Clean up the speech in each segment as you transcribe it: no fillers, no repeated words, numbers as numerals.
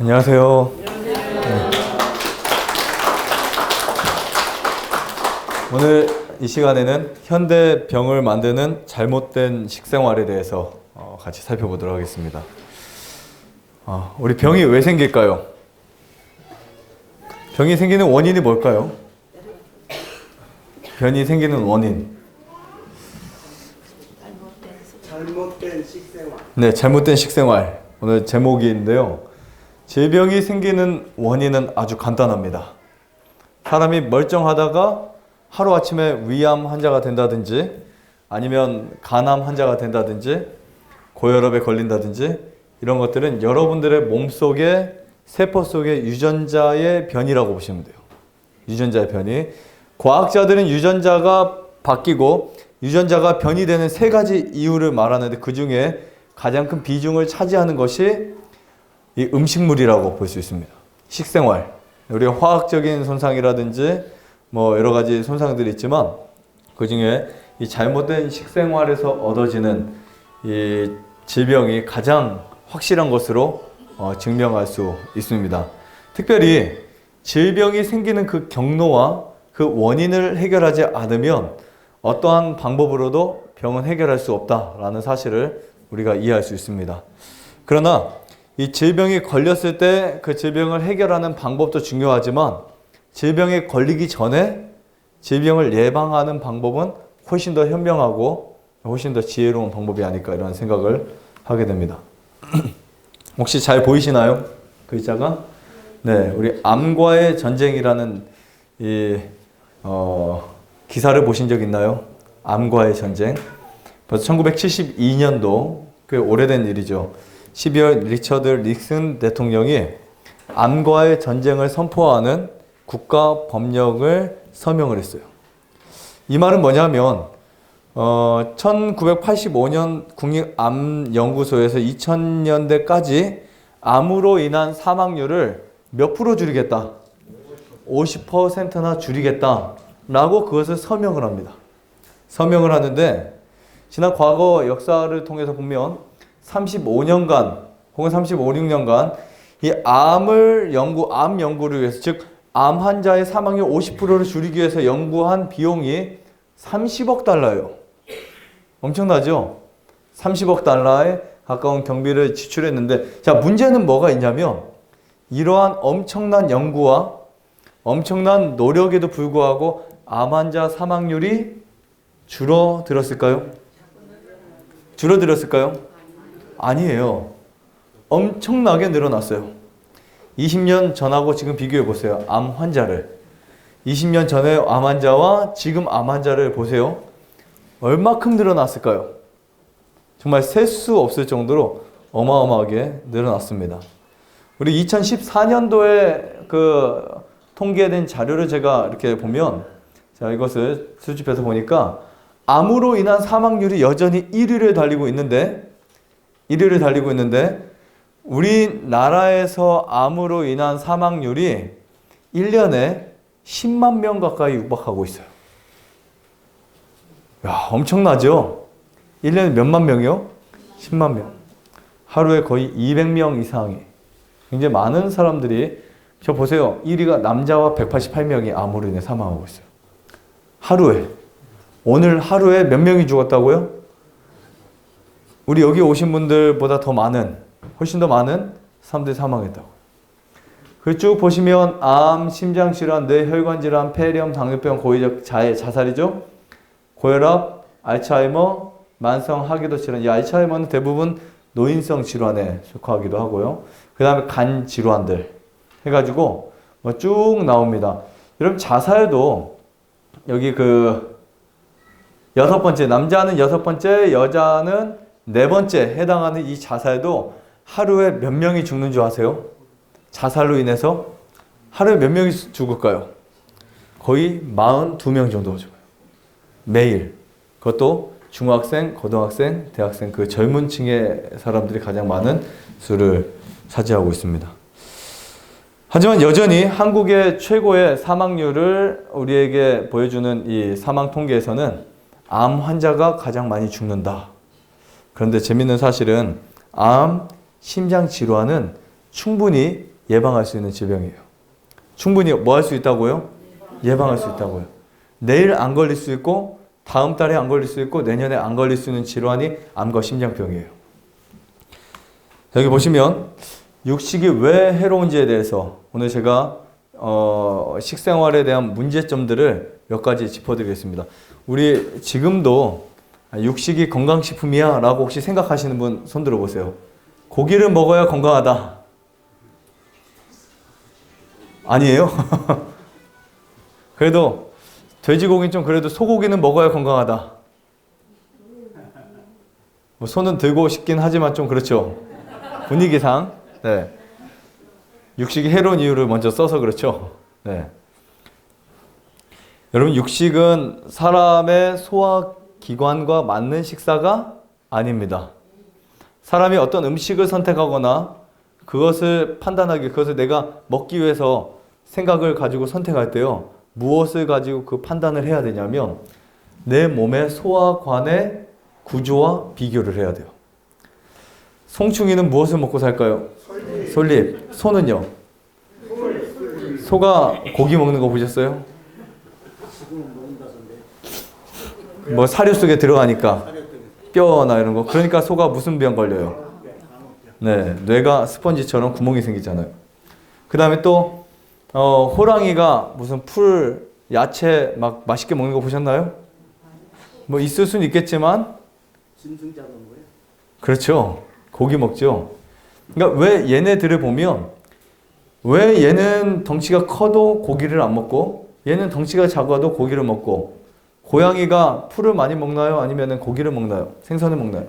안녕하세요. 네. 오늘 이 시간에는 현대 병을 만드는 잘못된 식생활에 대해서 같이 살펴보도록 하겠습니다. 우리 병이 왜 생길까요? 병이 생기는 원인이 뭘까요? 병이 생기는 원인. 잘못된 식생활. 네, 잘못된 식생활. 오늘 제목인데요. 질병이 생기는 원인은 아주 간단합니다. 사람이 멀쩡하다가 하루아침에 위암 환자가 된다든지 아니면 간암 환자가 된다든지 고혈압에 걸린다든지 이런 것들은 여러분들의 몸속에 세포 속의 유전자의 변이라고 보시면 돼요. 유전자의 변이. 과학자들은 유전자가 바뀌고 유전자가 변이되는 세 가지 이유를 말하는데 그 중에 가장 큰 비중을 차지하는 것이 이 음식물이라고 볼 수 있습니다. 식생활. 우리가 화학적인 손상이라든지 뭐 여러 가지 손상들이 있지만 그 중에 이 잘못된 식생활에서 얻어지는 이 질병이 가장 확실한 것으로 증명할 수 있습니다. 특별히 질병이 생기는 그 경로와 그 원인을 해결하지 않으면 어떠한 방법으로도 병은 해결할 수 없다라는 사실을 우리가 이해할 수 있습니다. 그러나 이 질병이 걸렸을 때 그 질병을 해결하는 방법도 중요하지만 질병에 걸리기 전에 질병을 예방하는 방법은 훨씬 더 현명하고 훨씬 더 지혜로운 방법이 아닐까 이런 생각을 하게 됩니다. 혹시 잘 보이시나요? 글자가? 네, 우리 암과의 전쟁이라는 이 기사를 보신 적 있나요? 암과의 전쟁. 벌써 1972년도 꽤 오래된 일이죠. 12월 리처드 닉슨 대통령이 암과의 전쟁을 선포하는 국가 법령을 서명을 했어요. 이 말은 뭐냐면 1985년 국립암연구소에서 2000년대까지 암으로 인한 사망률을 몇 프로 줄이겠다? 50%나 줄이겠다라고 그것을 서명을 합니다. 서명을 하는데 지난 과거 역사를 통해서 보면 35년간 혹은 35, 6년간 이 암 연구를 위해서 즉 암 환자의 사망률 50%를 줄이기 위해서 연구한 비용이 30억 달러예요. 엄청나죠? 30억 달러에 가까운 경비를 지출했는데 자, 문제는 뭐가 있냐면 이러한 엄청난 연구와 엄청난 노력에도 불구하고 암 환자 사망률이 줄어들었을까요? 아니에요. 엄청나게 늘어났어요. 20년 전하고 지금 비교해 보세요. 암 환자를. 20년 전의 암 환자와 지금 암 환자를 보세요. 얼마큼 늘어났을까요? 정말 셀 수 없을 정도로 어마어마하게 늘어났습니다. 우리 2014년도에 그 통계된 자료를 제가 이렇게 보면 자, 이것을 수집해서 보니까 암으로 인한 사망률이 여전히 1위를 달리고 있는데 우리나라에서 암으로 인한 사망률이 1년에 10만 명 가까이 육박하고 있어요. 야, 엄청나죠? 1년에 몇만 명이요? 10만 명. 하루에 거의 200명 이상이. 굉장히 많은 사람들이 저 보세요. 1위가 남자와 188명이 암으로 인해 사망하고 있어요. 하루에. 오늘 하루에 몇 명이 죽었다고요? 우리 여기 오신 분들보다 더 많은, 훨씬 더 많은 사람들이 사망했다고. 그 쭉 보시면 암, 심장질환, 뇌혈관질환, 폐렴, 당뇨병, 고의적 자살이죠. 고혈압, 알츠하이머, 만성 하기도 질환. 이 알츠하이머는 대부분 노인성 질환에 속하기도 하고요. 그 다음에 간 질환들 해가지고 뭐 쭉 나옵니다. 여러분 자살도 여기 그 6번째, 남자는 6번째, 여자는 4번째 해당하는 이 자살도 하루에 몇 명이 죽는 줄 아세요? 자살로 인해서 하루에 몇 명이 죽을까요? 거의 42명 정도가 죽어요. 매일. 그것도 중학생, 고등학생, 대학생 그 젊은 층의 사람들이 가장 많은 수를 차지하고 있습니다. 하지만 여전히 한국의 최고의 사망률을 우리에게 보여주는 이 사망 통계에서는 암 환자가 가장 많이 죽는다. 그런데 재밌는 사실은 암, 심장 질환은 충분히 예방할 수 있는 질병이에요. 충분히 뭐 할 수 있다고요? 예방할 수 있다고요. 내일 안 걸릴 수 있고 다음 달에 안 걸릴 수 있고 내년에 안 걸릴 수 있는 질환이 암과 심장병이에요. 여기 보시면 육식이 왜 해로운지에 대해서 오늘 제가 식생활에 대한 문제점들을 몇 가지 짚어드리겠습니다. 우리 지금도 육식이 건강식품이야 라고 혹시 생각하시는 분 손 들어보세요. 고기를 먹어야 건강하다. 아니에요? 그래도 돼지고기는 좀 그래도 소고기는 먹어야 건강하다. 뭐 손은 들고 싶긴 하지만 좀 그렇죠. 분위기상. 네. 육식이 해로운 이유를 먼저 써서 그렇죠. 네. 여러분 육식은 사람의 소화기관과 맞는 식사가 아닙니다. 사람이 어떤 음식을 선택하거나 그것을 판단하기, 그것을 내가 먹기 위해서 생각을 가지고 선택할 때요. 무엇을 가지고 그 판단을 해야 되냐면 내 몸의 소화관의 구조와 비교를 해야 돼요. 송충이는 무엇을 먹고 살까요? 솔잎. 소는요? 소가 고기 먹는 거 보셨어요? 뭐 사료 속에 들어가니까 뼈나 이런 거. 그러니까 소가 무슨 병 걸려요? 네, 뇌가 스펀지처럼 구멍이 생기잖아요. 그 다음에 또 호랑이가 무슨 풀, 야채 막 맛있게 먹는 거 보셨나요? 뭐 있을 수는 있겠지만 짐승자도 뭐예요? 그렇죠. 고기 먹죠. 그러니까 왜 얘네들을 보면 왜 얘는 덩치가 커도 고기를 안 먹고 얘는 덩치가 작아도 고기를 먹고 고양이가 풀을 많이 먹나요? 아니면 고기를 먹나요? 생선을 먹나요?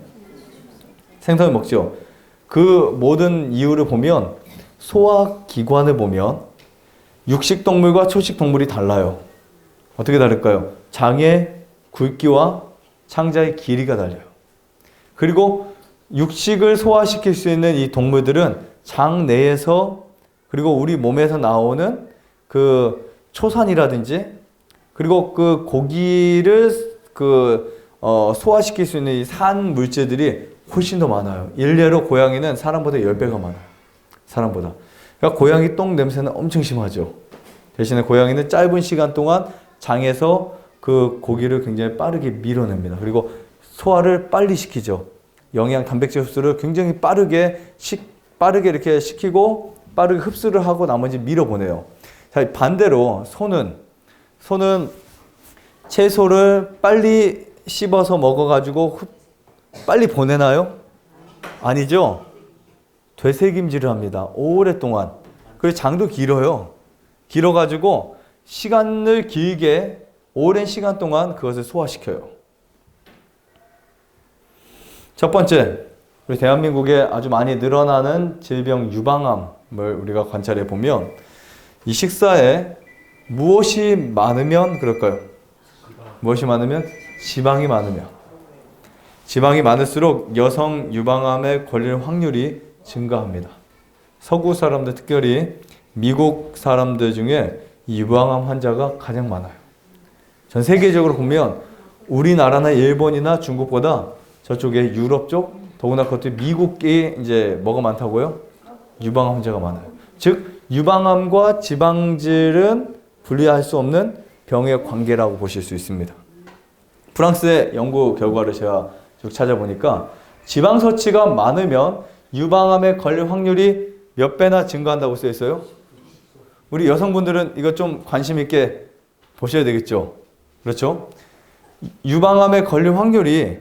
생선을 먹죠. 그 모든 이유를 보면 소화기관을 보면 육식동물과 초식동물이 달라요. 어떻게 다를까요? 장의 굵기와 창자의 길이가 달라요. 그리고 육식을 소화시킬 수 있는 이 동물들은 장 내에서 그리고 우리 몸에서 나오는 그 초산이라든지 그리고 그 고기를 소화시킬 수 있는 이 산 물질들이 훨씬 더 많아요. 일례로 고양이는 사람보다 10배가 많아요. 사람보다. 그러니까 고양이 똥 냄새는 엄청 심하죠. 대신에 고양이는 짧은 시간 동안 장에서 그 고기를 굉장히 빠르게 밀어냅니다. 그리고 소화를 빨리 시키죠. 영양, 단백질 흡수를 굉장히 빠르게 이렇게 시키고 빠르게 흡수를 하고 나머지 밀어보내요. 자, 반대로 소는 채소를 빨리 씹어서 먹어가지고 빨리 보내나요? 아니죠. 되새김질을 합니다. 오랫동안. 그리고 장도 길어요. 길어가지고 시간을 길게 오랜 시간 동안 그것을 소화시켜요. 첫 번째, 우리 대한민국에 아주 많이 늘어나는 질병 유방암을 우리가 관찰해 보면 이 식사에 무엇이 많으면 그럴까요? 무엇이 많으면? 지방이 많으면. 지방이 많을수록 여성 유방암에 걸릴 확률이 증가합니다. 서구 사람들, 특별히 미국 사람들 중에 이 유방암 환자가 가장 많아요. 전 세계적으로 보면 우리나라나 일본이나 중국보다 저쪽에 유럽 쪽, 더구나 그것도 미국이 이제 뭐가 많다고요? 유방암 환자가 많아요. 즉 유방암과 지방질은 분리할 수 없는 병의 관계라고 보실 수 있습니다. 프랑스의 연구 결과를 제가 쭉 찾아보니까 지방 섭취가 많으면 유방암에 걸릴 확률이 몇 배나 증가한다고 쓰여 있어요? 우리 여성분들은 이거 좀 관심 있게 보셔야 되겠죠? 그렇죠? 유방암에 걸릴 확률이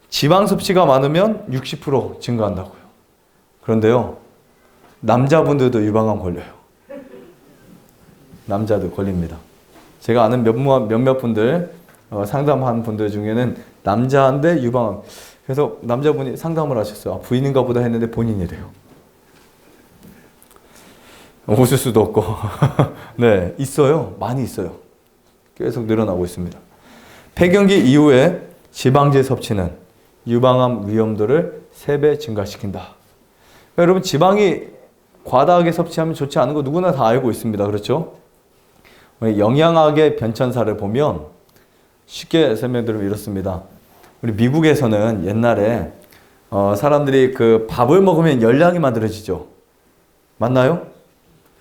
지방 섭취가 많으면 60% 증가한다고요. 그런데요, 남자분들도 유방암 걸려요. 남자도 걸립니다. 제가 아는 몇몇 분들, 상담한 분들 중에는 남자인데 유방암. 그래서 남자분이 상담을 하셨어요. 부인인가 보다 했는데 본인이래요. 웃을 수도 없고. 네, 있어요. 많이 있어요. 계속 늘어나고 있습니다. 폐경기 이후에 지방질 섭취는 유방암 위험도를 3배 증가시킨다. 그러니까 여러분 지방이 과다하게 섭취하면 좋지 않은 거 누구나 다 알고 있습니다. 그렇죠? 영양학의 변천사를 보면 쉽게 설명드리면 이렇습니다. 우리 미국에서는 옛날에 사람들이 그 밥을 먹으면 열량이 만들어지죠. 맞나요?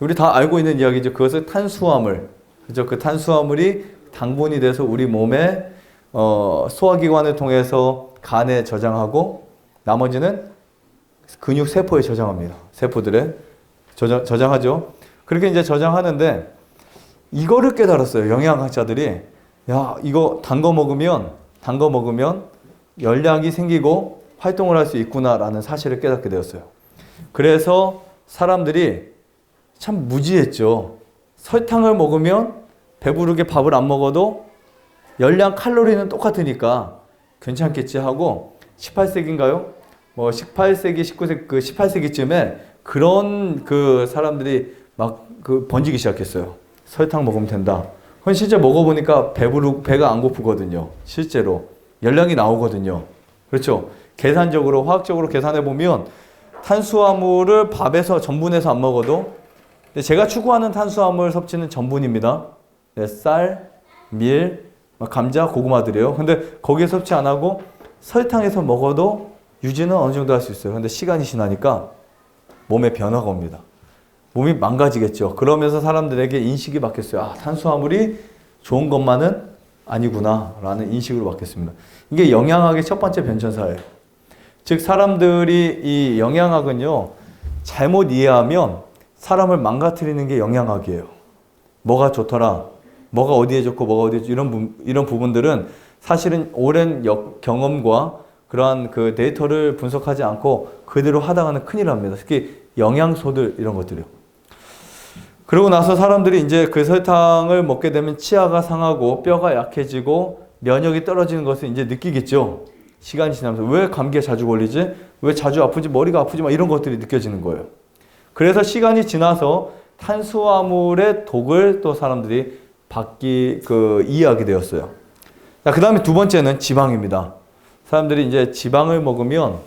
우리 다 알고 있는 이야기죠. 그것을 탄수화물. 그죠? 그 탄수화물이 당분이 돼서 우리 몸에 소화기관을 통해서 간에 저장하고 나머지는 근육 세포에 저장합니다. 세포들에 저장하죠. 그렇게 이제 저장하는데 이거를 깨달았어요. 영양학자들이. 야, 이거 단 거 먹으면 열량이 생기고 활동을 할 수 있구나라는 사실을 깨닫게 되었어요. 그래서 사람들이 참 무지했죠. 설탕을 먹으면 배부르게 밥을 안 먹어도 열량 칼로리는 똑같으니까 괜찮겠지 하고 18세기인가요? 뭐 18세기, 19세기, 그 18세기쯤에 그런 그 사람들이 막 그 번지기 시작했어요. 설탕 먹으면 된다. 그건 실제 먹어보니까 배가 안 고프거든요. 실제로. 열량이 나오거든요. 그렇죠? 계산적으로, 화학적으로 계산해보면 탄수화물을 밥에서 전분해서 안 먹어도 제가 추구하는 탄수화물 섭취는 전분입니다. 네, 쌀, 밀, 감자, 고구마들이에요. 근데 거기에 섭취 안 하고 설탕에서 먹어도 유지는 어느 정도 할 수 있어요. 근데 시간이 지나니까 몸에 변화가 옵니다. 몸이 망가지겠죠. 그러면서 사람들에게 인식이 바뀌었어요. 아, 탄수화물이 좋은 것만은 아니구나 라는 인식으로 바뀌었습니다. 이게 영양학의 첫 번째 변천사예요. 즉 사람들이 이 영양학은요 잘못 이해하면 사람을 망가뜨리는 게 영양학이에요. 뭐가 좋더라, 뭐가 어디에 좋고 뭐가 어디에 좋고 이런 부분들은 사실은 오랜 경험과 그러한 그 데이터를 분석하지 않고 그대로 하다가는 큰일 납니다. 특히 영양소들 이런 것들이요. 그러고 나서 사람들이 이제 그 설탕을 먹게 되면 치아가 상하고 뼈가 약해지고 면역이 떨어지는 것을 이제 느끼겠죠. 시간이 지나면서 왜 감기에 자주 걸리지? 왜 자주 아프지? 머리가 아프지? 막 이런 것들이 느껴지는 거예요. 그래서 시간이 지나서 탄수화물의 독을 또 사람들이 이해하게 되었어요. 자, 그 다음에 두 번째는 지방입니다. 사람들이 이제 지방을 먹으면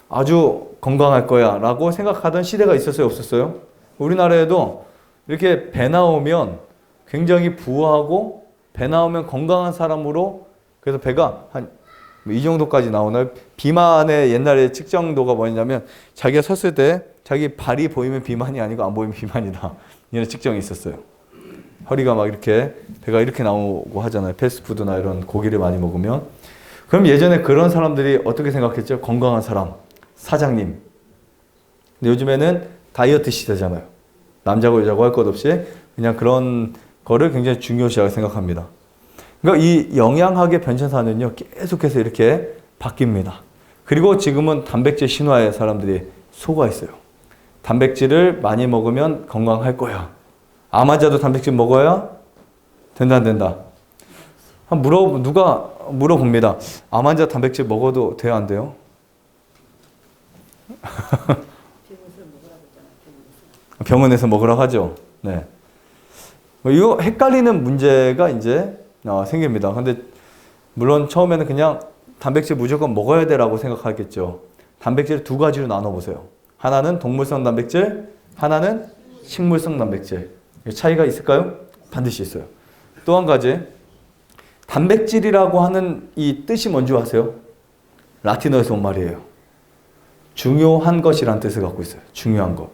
아주 건강할 거야 라고 생각하던 시대가 있었어요, 없었어요? 우리나라에도 이렇게 배 나오면 굉장히 부하고 배 나오면 건강한 사람으로, 그래서 배가 한 이 정도까지 나오나요? 비만의 옛날에 측정도가 뭐냐면 자기가 섰을 때 자기 발이 보이면 비만이 아니고 안 보이면 비만이다. 이런 측정이 있었어요. 허리가 막 이렇게 배가 이렇게 나오고 하잖아요. 패스트푸드나 이런 고기를 많이 먹으면. 그럼 예전에 그런 사람들이 어떻게 생각했죠? 건강한 사람, 사장님. 근데 요즘에는 다이어트 시대잖아요. 남자고 여자고 할 것 없이 그냥 그런 거를 굉장히 중요시하게 생각합니다. 그러니까 이 영양학의 변천사는요 계속해서 이렇게 바뀝니다. 그리고 지금은 단백질 신화에 사람들이 속아 있어요. 단백질을 많이 먹으면 건강할 거야. 암 환자도 단백질 먹어야 된다, 안 된다. 누가 물어봅니다. 암 환자 단백질 먹어도 돼요, 안 돼요? 병원에서 먹으라고 하죠. 네. 이거 헷갈리는 문제가 이제 생깁니다. 근데 물론 처음에는 그냥 단백질 무조건 먹어야 되라고 생각하겠죠. 단백질을 두 가지로 나눠보세요. 하나는 동물성 단백질, 하나는 식물성 단백질. 차이가 있을까요? 반드시 있어요. 또 한 가지, 단백질이라고 하는 이 뜻이 뭔지 아세요? 라틴어에서 온 말이에요. 중요한 것이란 뜻을 갖고 있어요. 중요한 것.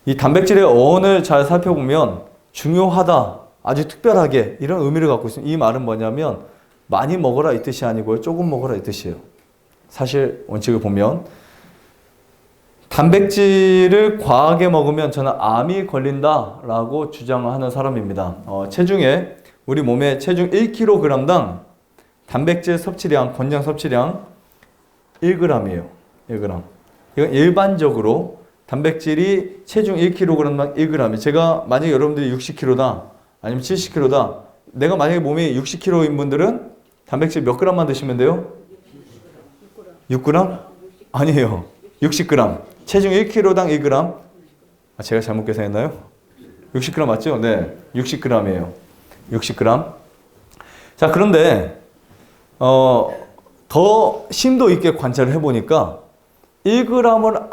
이 단백질의 어원을 잘 살펴보면 중요하다, 아주 특별하게 이런 의미를 갖고 있습니다. 이 말은 뭐냐면 많이 먹어라 이 뜻이 아니고요. 조금 먹어라 이 뜻이에요. 사실 원칙을 보면 단백질을 과하게 먹으면 저는 암이 걸린다라고 주장하는 사람입니다. 체중에 우리 몸의 체중 1kg당 단백질 섭취량, 권장 섭취량 1g이에요. 1g. 이건 일반적으로 단백질이 체중 1kg당 1g. 제가 만약에 여러분들이 60kg다 아니면 70kg다. 내가 만약에 몸이 60kg인 분들은 단백질 몇 g만 드시면 돼요? 6g? 아니에요. 60g. 체중 1kg당 1g. 제가 잘못 계산했나요? 60g 맞죠? 네. 60g이에요. 60g. 자, 그런데 더 심도 있게 관찰을 해보니까 1g을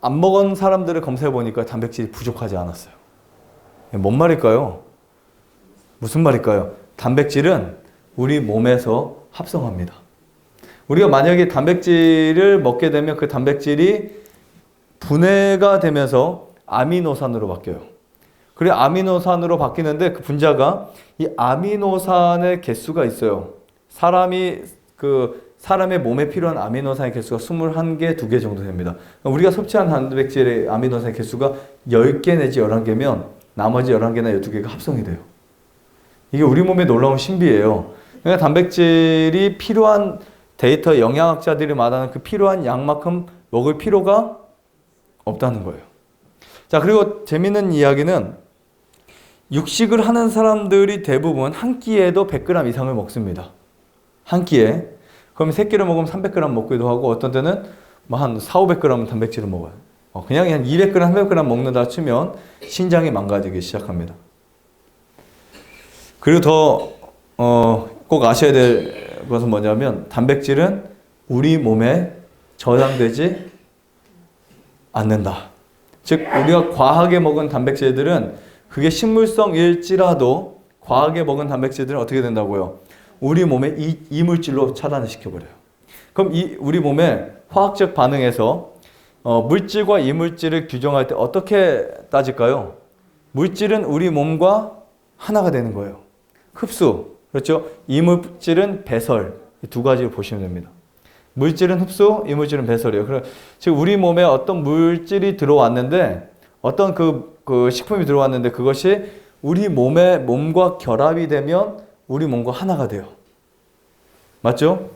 안 먹은 사람들을 검사해보니까 단백질이 부족하지 않았어요. 뭔 말일까요? 무슨 말일까요? 단백질은 우리 몸에서 합성합니다. 우리가 만약에 단백질을 먹게 되면 그 단백질이 분해가 되면서 아미노산으로 바뀌어요. 그래 아미노산으로 바뀌는데 그 분자가 이 아미노산의 개수가 있어요. 사람의 몸에 필요한 아미노산의 개수가 21개, 2개 정도 됩니다. 우리가 섭취한 단백질의 아미노산의 개수가 10개 내지 11개면 나머지 11개나 12개가 합성이 돼요. 이게 우리 몸의 놀라운 신비예요. 그러니까 단백질이 필요한 데이터 영양학자들이 말하는 그 필요한 양만큼 먹을 필요가 없다는 거예요. 자, 그리고 재밌는 이야기는 육식을 하는 사람들이 대부분 한 끼에도 100g 이상을 먹습니다. 한 끼에. 그럼 3끼를 먹으면 300g 먹기도 하고 어떤 때는 뭐 한 400~500g 단백질을 먹어요. 그냥 한 200g, 300g 먹는다 치면 신장이 망가지기 시작합니다. 그리고 더 꼭 아셔야 될 것은 뭐냐면 단백질은 우리 몸에 저장되지 않는다. 즉 우리가 과하게 먹은 단백질들은 그게 식물성일지라도 과하게 먹은 단백질들은 어떻게 된다고요? 우리 몸에 이물질로 차단을 시켜버려요. 그럼 우리 몸에 화학적 반응에서 물질과 이물질을 규정할 때 어떻게 따질까요? 물질은 우리 몸과 하나가 되는 거예요. 흡수, 그렇죠? 이물질은 배설, 이 두 가지를 보시면 됩니다. 물질은 흡수, 이물질은 배설이에요. 즉 우리 몸에 어떤 물질이 들어왔는데 어떤 그 식품이 들어왔는데 그것이 우리 몸과 결합이 되면 우리 몸과 하나가 돼요. 맞죠?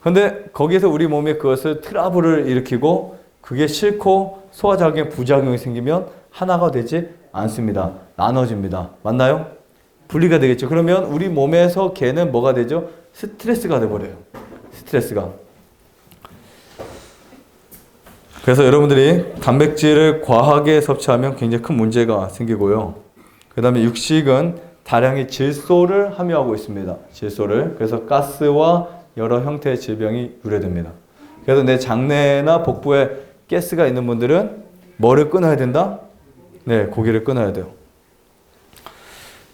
그런데 거기에서 우리 몸에 그것을 트러블을 일으키고 그게 싫고 소화작용에 부작용이 생기면 하나가 되지 않습니다. 나눠집니다. 맞나요? 분리가 되겠죠. 그러면 우리 몸에서 걔는 뭐가 되죠? 스트레스가 돼버려요. 스트레스가. 그래서 여러분들이 단백질을 과하게 섭취하면 굉장히 큰 문제가 생기고요. 그 다음에 육식은 다량의 질소를 함유하고 있습니다. 질소를. 그래서 가스와 여러 형태의 질병이 유래됩니다. 그래서 내 장내나 복부에 가스가 있는 분들은 뭐를 끊어야 된다? 네, 고기를 끊어야 돼요.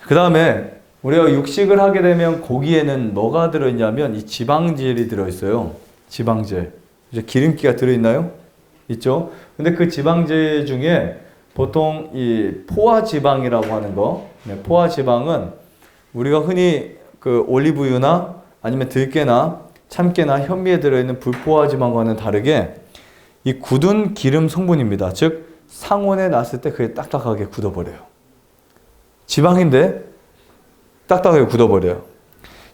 그 다음에 우리가 육식을 하게 되면 고기에는 뭐가 들어있냐면 이 지방질이 들어있어요. 지방질. 이제 기름기가 들어있나요? 있죠? 근데 그 지방질 중에 보통 이 포화지방이라고 하는 거, 포화지방은 우리가 흔히 그 올리브유나 아니면 들깨나 참깨나 현미에 들어있는 불포화지방과는 다르게 이 굳은 기름 성분입니다. 즉 상온에 놨을 때 그게 딱딱하게 굳어버려요. 지방인데 딱딱하게 굳어버려요.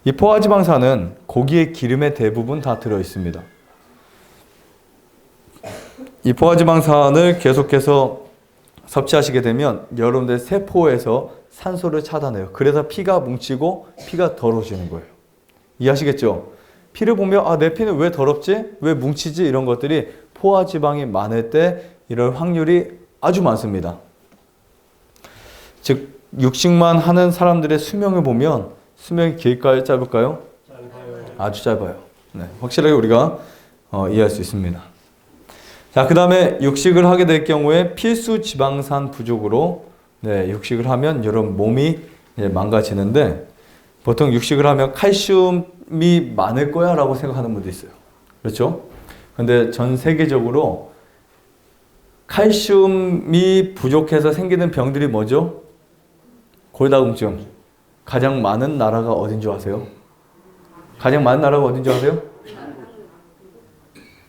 이 포화지방산은 고기의 기름의 대부분 다 들어있습니다. 이 포화지방산을 계속해서 섭취하시게 되면 여러분들 세포에서 산소를 차단해요. 그래서 피가 뭉치고 피가 더러워지는 거예요. 이해하시겠죠? 피를 보면 내 피는 왜 더럽지? 왜 뭉치지? 이런 것들이 포화지방이 많을 때 이럴 확률이 아주 많습니다. 즉 육식만 하는 사람들의 수명을 보면 수명이 길까요? 짧을까요? 짧아요. 아주 짧아요. 네, 확실하게 우리가 이해할 수 있습니다. 자, 그 다음에 육식을 하게 될 경우에 필수 지방산 부족으로 육식을 하면 여러분 몸이 망가지는데 보통 육식을 하면 칼슘이 많을 거야 라고 생각하는 분도 있어요. 그렇죠? 근데 전 세계적으로 칼슘이 부족해서 생기는 병들이 뭐죠? 골다공증. 가장 많은 나라가 어딘 줄 아세요? 가장 많은 나라가 어딘 줄 아세요?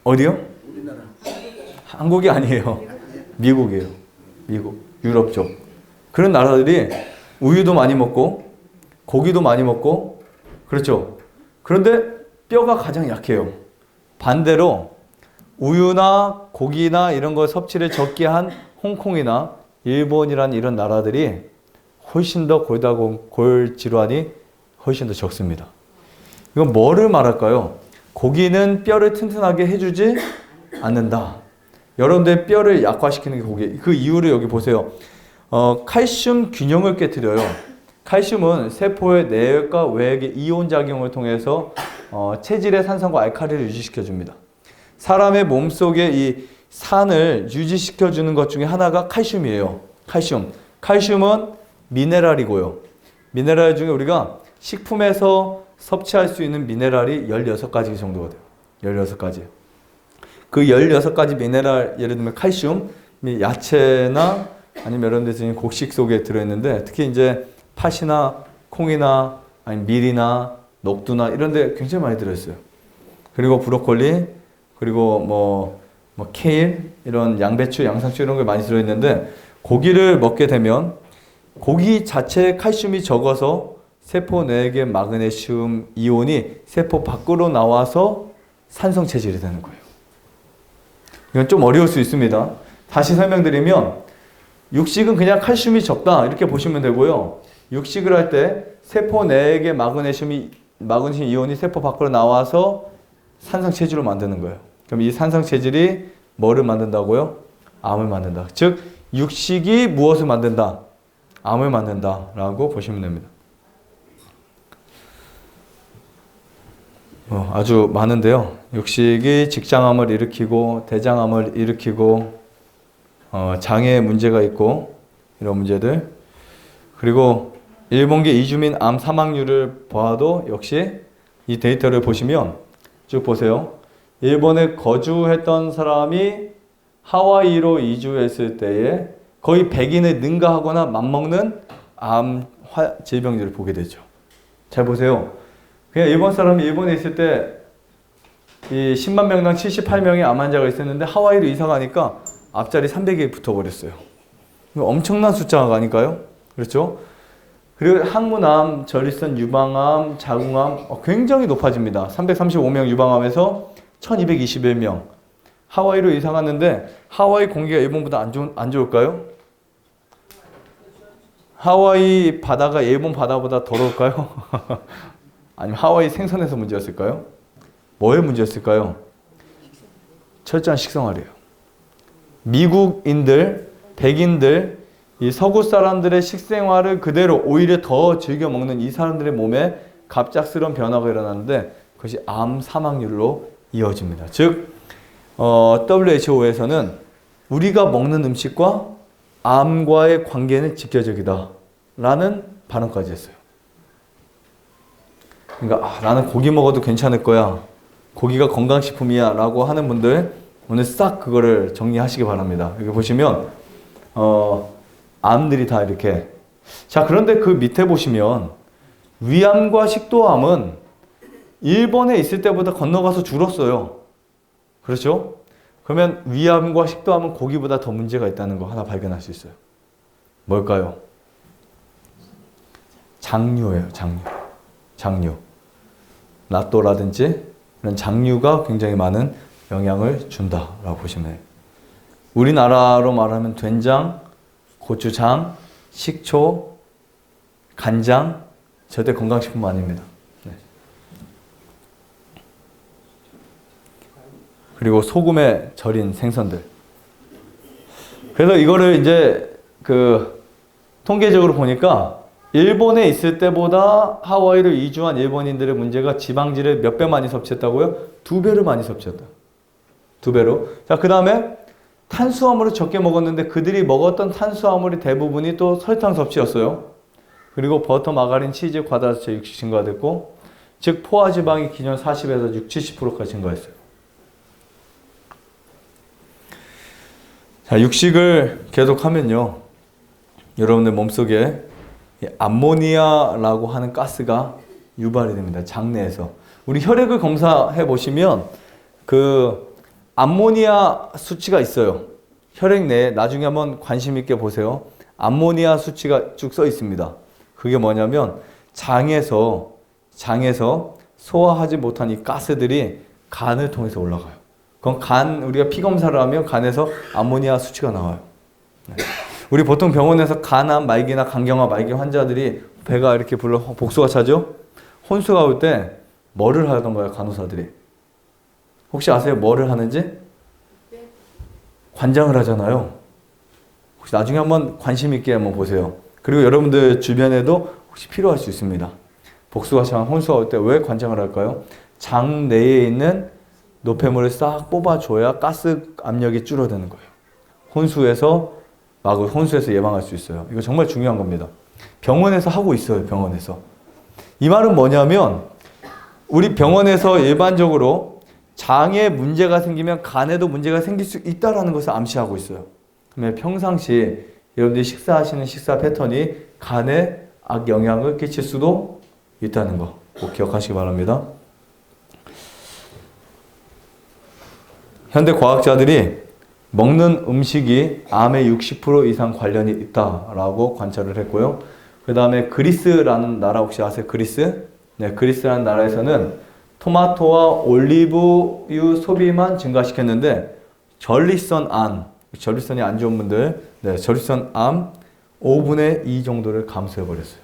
어디요? 한국이 아니에요. 미국이에요. 미국, 유럽 쪽. 그런 나라들이 우유도 많이 먹고 고기도 많이 먹고 그렇죠. 그런데 뼈가 가장 약해요. 반대로 우유나 고기나 이런 거 섭취를 적게 한 홍콩이나 일본이라는 이런 나라들이 훨씬 더 골 질환이 훨씬 더 적습니다. 이건 뭐를 말할까요? 고기는 뼈를 튼튼하게 해주지 않는다. 여러분들의 뼈를 약화시키는 게 고기. 그 이유를 여기 보세요. 칼슘 균형을 깨트려요. 칼슘은 세포의 내외과 외액의 이온 작용을 통해서 체질의 산성과 알칼리를 유지시켜줍니다. 사람의 몸속에 이 산을 유지시켜주는 것 중에 하나가 칼슘이에요. 칼슘은 미네랄이고요. 미네랄 중에 우리가 식품에서 섭취할 수 있는 미네랄이 16가지 정도가 돼요. 16가지. 그 16가지 미네랄, 예를 들면 칼슘, 야채나 아니면 여러분들 지금 곡식 속에 들어있는데 특히 이제 팥이나 콩이나 아니면 밀이나 녹두나 이런 데 굉장히 많이 들어있어요. 그리고 브로콜리, 그리고 뭐 케일, 이런 양배추, 양상추 이런 게 많이 들어있는데 고기를 먹게 되면 고기 자체에 칼슘이 적어서 세포 내의 마그네슘 이온이 세포 밖으로 나와서 산성 체질이 되는 거예요. 이건 좀 어려울 수 있습니다. 다시 설명드리면 육식은 그냥 칼슘이 적다 이렇게 보시면 되고요. 육식을 할 때 세포 내의 마그네슘 이온이 세포 밖으로 나와서 산성 체질로 만드는 거예요. 그럼 이 산성 체질이 뭐를 만든다고요? 암을 만든다. 즉 육식이 무엇을 만든다? 암을 만든다라고 보시면 됩니다. 아주 많은데요. 육식이 직장암을 일으키고 대장암을 일으키고 장애에 문제가 있고 이런 문제들. 그리고 일본계 이주민 암 사망률을 봐도 역시 이 데이터를 보시면 쭉 보세요. 일본에 거주했던 사람이 하와이로 이주했을 때에 거의 100인을 능가하거나 맞먹는 암 질병들을 보게 되죠. 잘 보세요. 그냥 일본 사람이 일본에 있을 때 이 10만 명당 78명의 암 환자가 있었는데 하와이로 이사 가니까 앞자리 300이 붙어버렸어요. 엄청난 숫자가 아닐까요? 그렇죠? 그리고 항문암, 전립선 유방암, 자궁암 굉장히 높아집니다. 335명 유방암에서 1221명. 하와이로 이사 갔는데 하와이 공기가 일본보다 안 좋을까요? 하와이 바다가 일본 바다보다 더러울까요? 아니면 하와이 생선에서 문제였을까요? 뭐의 문제였을까요? 철저한 식생활이에요. 미국인들, 백인들, 이 서구 사람들의 식생활을 그대로 오히려 더 즐겨 먹는 이 사람들의 몸에 갑작스러운 변화가 일어나는데 그것이 암 사망률로 이어집니다. 즉 WHO에서는 우리가 먹는 음식과 암과의 관계는 직결적이다 라는 발언까지 했어요. 그러니까 나는 고기 먹어도 괜찮을 거야, 고기가 건강식품이야 라고 하는 분들 오늘 싹 그거를 정리하시기 바랍니다. 여기 보시면 암들이 다 이렇게. 자, 그런데 그 밑에 보시면 위암과 식도암은 일본에 있을 때보다 건너가서 줄었어요. 그렇죠? 그러면 위암과 식도암은 고기보다 더 문제가 있다는 거 하나 발견할 수 있어요. 뭘까요? 장류예요. 장류. 나또라든지 이런 장류가 굉장히 많은 영향을 준다라고 보시면 돼요. 우리나라로 말하면 된장, 고추장, 식초, 간장 절대 건강식품 아닙니다. 네. 그리고 소금에 절인 생선들. 그래서 이거를 이제 통계적으로 보니까 일본에 있을 때보다 하와이로 이주한 일본인들의 문제가 지방질을 몇 배 많이 섭취했다고요? 2배를 많이 섭취했다. 2배로. 자, 그 다음에 탄수화물을 적게 먹었는데 그들이 먹었던 탄수화물이 대부분이 또 설탕 섭취였어요. 그리고 버터, 마가린, 치즈, 과다수체, 육식 증가됐고, 즉 포화지방이 기존 40에서 70까지 증가했어요. 자, 육식을 계속하면요, 여러분들 몸속에 암모니아라고 하는 가스가 유발이 됩니다. 장내에서. 우리 혈액을 검사해 보시면 그 암모니아 수치가 있어요. 혈액 내에 나중에 한번 관심 있게 보세요. 암모니아 수치가 쭉 써 있습니다. 그게 뭐냐면 장에서 소화하지 못한 이 가스들이 간을 통해서 올라가요. 그럼 우리가 피 검사를 하면 간에서 암모니아 수치가 나와요. 네. 우리 보통 병원에서 간암 말기나 간경화 말기 환자들이 배가 이렇게 복수가 차죠? 혼수가 올 때 뭐를 하던가요, 간호사들이? 혹시 아세요? 뭐를 하는지? 관장을 하잖아요. 혹시 나중에 한번 관심 있게 한번 보세요. 그리고 여러분들 주변에도 혹시 필요할 수 있습니다. 복수가 차면 혼수가 올 때 왜 관장을 할까요? 장 내에 있는 노폐물을 싹 뽑아줘야 가스 압력이 줄어드는 거예요. 혼수에서 예방할 수 있어요. 이거 정말 중요한 겁니다. 병원에서 하고 있어요. 병원에서. 이 말은 뭐냐면 우리 병원에서 일반적으로 장에 문제가 생기면 간에도 문제가 생길 수 있다라는 것을 암시하고 있어요. 그러면 평상시에 여러분들이 식사하시는 식사 패턴이 간에 악영향을 끼칠 수도 있다는 거 꼭 기억하시기 바랍니다. 현대 과학자들이 먹는 음식이 암의 60% 이상 관련이 있다라고 관찰을 했고요. 그 다음에 그리스라는 나라 혹시 아세요? 그리스? 네, 그리스라는 나라에서는 토마토와 올리브유 소비만 증가시켰는데 전립선이 안 좋은 분들, 네, 전립선암 5분의 2 정도를 감소해버렸어요.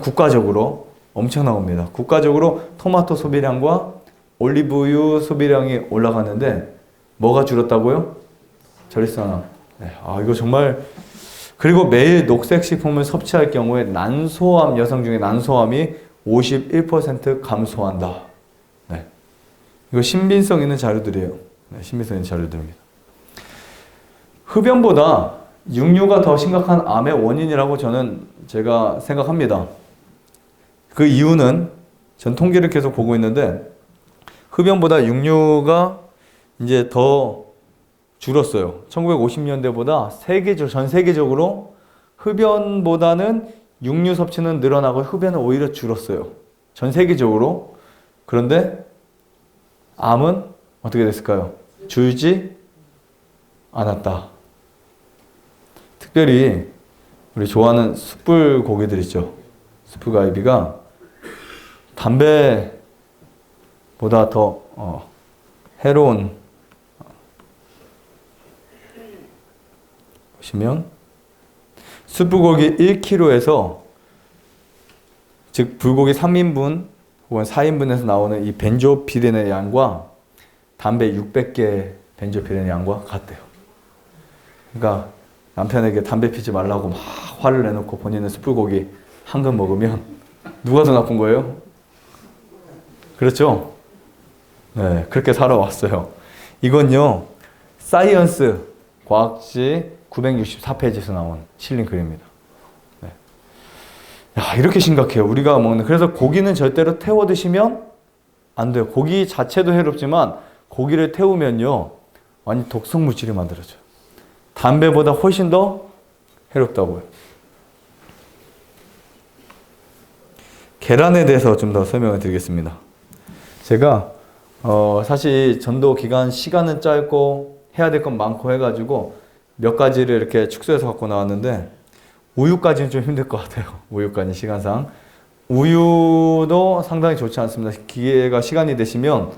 국가적으로 엄청난 겁니다. 국가적으로 토마토 소비량과 올리브유 소비량이 올라갔는데 뭐가 줄었다고요? 전립선암. 네, 이거 정말. 그리고 매일 녹색 식품을 섭취할 경우에 난소암, 여성 중에 난소암이 51% 감소한다. 네. 이거 신빙성 있는 자료들이에요. 네, 신빙성 있는 자료들입니다. 흡연보다 육류가 더 심각한 암의 원인이라고 제가 생각합니다. 그 이유는 전 통계를 계속 보고 있는데 흡연보다 육류가 이제 더 줄었어요. 1950년대보다 전 세계적으로 흡연보다는 육류 섭취는 늘어나고 흡연은 오히려 줄었어요. 전 세계적으로. 그런데 암은 어떻게 됐을까요? 줄지 않았다. 특별히 우리 좋아하는 숯불 고기들 있죠. 숯불갈비가 담배보다 더 해로운, 보시면 숯불고기 1kg에서 즉 불고기 3인분 혹은 4인분에서 나오는 이 벤조피렌의 양과 담배 600개 벤조피렌의 양과 같대요. 그러니까 남편에게 담배 피지 말라고 막 화를 내놓고 본인은 숯불고기 한 근 먹으면 누가 더 나쁜 거예요? 그렇죠? 네, 그렇게 살아왔어요. 이건요, 사이언스 과학지 964페이지에서 나온 실린 글입니다. 네. 야, 이렇게 심각해요. 우리가 먹는. 그래서 고기는 절대로 태워 드시면 안 돼요. 고기 자체도 해롭지만 고기를 태우면요, 완전 독성 물질이 만들어져요. 담배보다 훨씬 더 해롭다고요. 계란에 대해서 좀 더 설명을 드리겠습니다. 제가 사실 전도 기간 시간은 짧고 해야 될 건 많고 해가지고 몇 가지를 이렇게 축소해서 갖고 나왔는데 우유까지는 좀 힘들 것 같아요. 우유까지 시간상. 우유도 상당히 좋지 않습니다. 시간이 되시면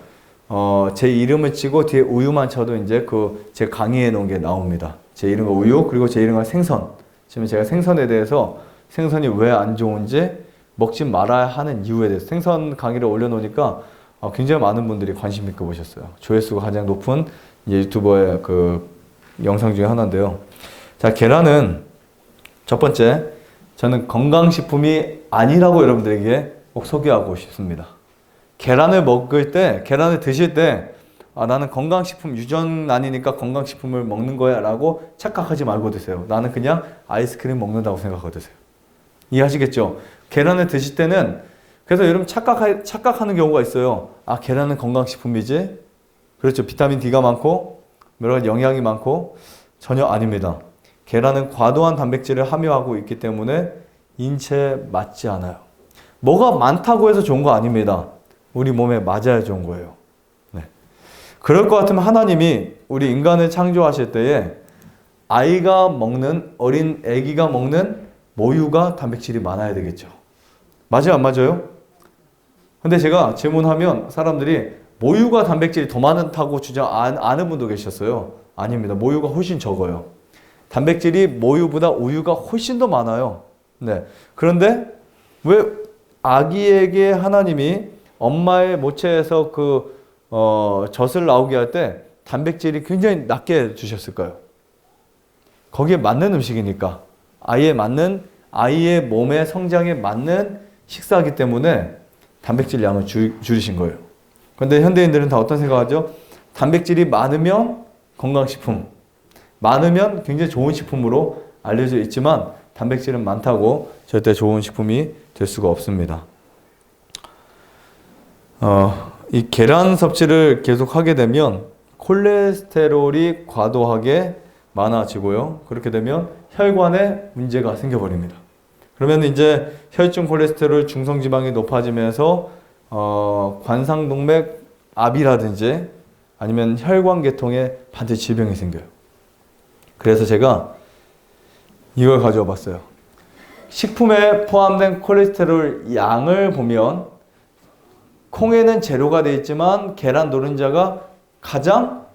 제 이름을 치고 뒤에 우유만 쳐도 이제 제 강의해 놓은 게 나옵니다. 제 이름과 우유, 그리고 제 이름과 생선. 지금 제가 생선에 대해서 생선이 왜 안 좋은지, 먹지 말아야 하는 이유에 대해서 생선 강의를 올려놓으니까 굉장히 많은 분들이 관심 있게 보셨어요. 조회수가 가장 높은 유튜버의 영상 중에 하나인데요. 자, 계란은 첫 번째, 저는 건강식품이 아니라고 여러분들에게 꼭 소개하고 싶습니다. 계란을 드실 때, 나는 건강식품 유전란이니까 건강식품을 먹는 거야 라고 착각하지 말고 드세요. 나는 그냥 아이스크림 먹는다고 생각하고 드세요. 이해하시겠죠? 계란을 드실 때는, 그래서 여러분 착각하는 경우가 있어요. 계란은 건강식품이지? 그렇죠. 비타민 D가 많고, 여러 가지 영양이 많고, 전혀 아닙니다. 계란은 과도한 단백질을 함유하고 있기 때문에 인체에 맞지 않아요. 뭐가 많다고 해서 좋은 거 아닙니다. 우리 몸에 맞아야 좋은 거예요. 네. 그럴 것 같으면 하나님이 우리 인간을 창조하실 때에 어린 아기가 먹는 모유가 단백질이 많아야 되겠죠. 맞아요, 안 맞아요? 근데 제가 질문하면 사람들이 모유가 단백질이 더 많다고 아는 분도 계셨어요. 아닙니다. 모유가 훨씬 적어요. 단백질이 모유보다 우유가 훨씬 더 많아요. 네. 그런데 왜 아기에게 하나님이 엄마의 모체에서 젖을 나오게 할 때 단백질이 굉장히 낮게 주셨을까요? 거기에 맞는 음식이니까. 아이의 몸의 성장에 맞는 식사이기 때문에 단백질 양을 줄이신 거예요. 그런데 현대인들은 다 어떤 생각하죠? 단백질이 많으면 건강식품, 많으면 굉장히 좋은 식품으로 알려져 있지만 단백질은 많다고 절대 좋은 식품이 될 수가 없습니다. 이 계란 섭취를 계속 하게 되면 콜레스테롤이 과도하게 많아지고요. 그렇게 되면 혈관에 문제가 생겨버립니다. 그러면 이제 혈중 콜레스테롤 중성지방이 높아지면서 관상동맥 압이라든지 아니면 혈관계통에 반드시 질병이 생겨요. 그래서 제가 이걸 가져와 봤어요. 식품에 포함된 콜레스테롤 양을 보면 콩에는 제로가 되어 있지만 계란 노른자가 가장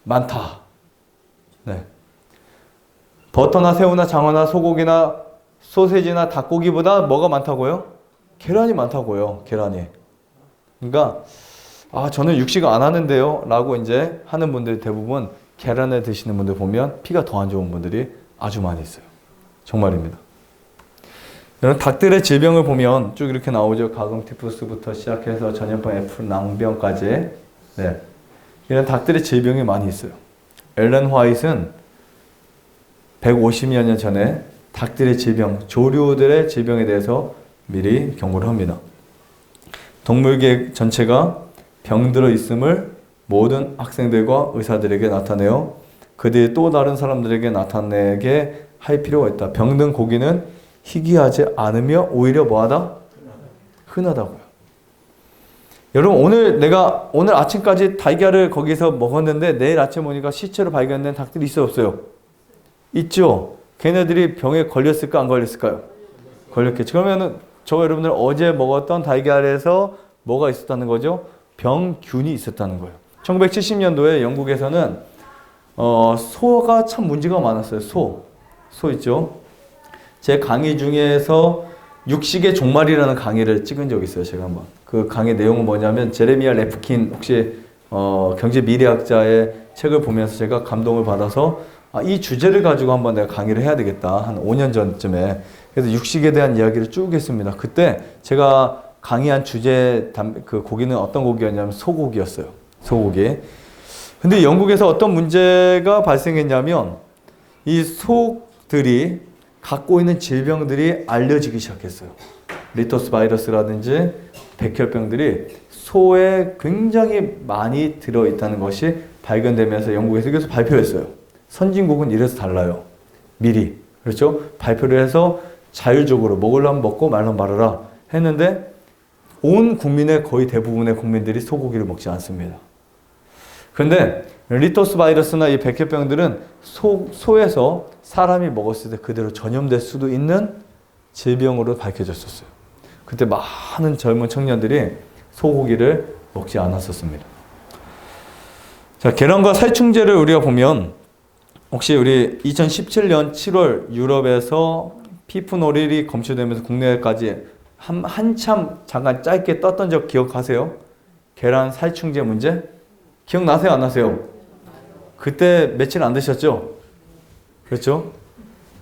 많다. 네. 버터나 새우나 장어나 소고기나 소세지나 닭고기보다 뭐가 많다고요? 계란이 많다고요. 계란이. 그러니까 저는 육식 안 하는데요 라고 이제 하는 분들 대부분 계란을 드시는 분들 보면 피가 더 안 좋은 분들이 아주 많이 있어요. 정말입니다. 여러분, 닭들의 질병을 보면 쭉 이렇게 나오죠. 가공티푸스부터 시작해서 전염병 F 낭병까지. 네. 이런 닭들의 질병이 많이 있어요. 엘렌 화이트는 150여 년 전에 닭들의 질병, 조류들의 질병에 대해서 미리 경고를 합니다. 동물계 전체가 병들어 있음을 모든 학생들과 의사들에게 나타내어 그들이 또 다른 사람들에게 나타내게 할 필요가 있다. 병든 고기는 희귀하지 않으며 오히려 뭐하다? 흔하다고요. 여러분, 내가 오늘 아침까지 달걀을 거기서 먹었는데 내일 아침 오니까 시체로 발견된 닭들이 있어요, 없어요? 있죠? 걔네들이 병에 걸렸을까, 안 걸렸을까요? 걸렸겠죠. 그러면은 여러분들 어제 먹었던 달걀에서 뭐가 있었다는 거죠? 병균이 있었다는 거예요. 1970년도에 영국에서는 소가 참 문제가 많았어요. 소 있죠? 제 강의 중에서 육식의 종말이라는 강의를 찍은 적이 있어요. 제가 한번. 그 강의 내용은 뭐냐면 제레미야 레프킨 혹시 경제 미래학자의 책을 보면서 제가 감동을 받아서 이 주제를 가지고 한번 내가 강의를 해야 되겠다. 한 5년 전쯤에. 그래서 육식에 대한 이야기를 쭉 했습니다. 그때 제가 강의한 그 고기는 어떤 고기였냐면 소고기였어요. 소고기. 근데 영국에서 어떤 문제가 발생했냐면 이 소들이 갖고 있는 질병들이 알려지기 시작했어요. 리토스 바이러스라든지 백혈병들이 소에 굉장히 많이 들어있다는 것이 발견되면서 영국에서 계속 발표했어요. 선진국은 이래서 달라요. 미리. 그렇죠? 발표를 해서 자율적으로 먹으려면 먹고 말려면 말아라 했는데 온 국민의 거의 대부분의 국민들이 소고기를 먹지 않습니다. 그런데 리토스 바이러스나 이 백혈병들은 소에서 사람이 먹었을 때 그대로 전염될 수도 있는 질병으로 밝혀졌었어요. 그때 많은 젊은 청년들이 소고기를 먹지 않았었습니다. 자, 계란과 살충제를 우리가 보면 혹시 우리 2017년 7월 유럽에서 피프노릴이 검출되면서 국내까지 한참 잠깐 짧게 떴던 적 기억하세요? 계란 살충제 문제? 기억나세요? 안 나세요? 그때 며칠 안 드셨죠? 그렇죠?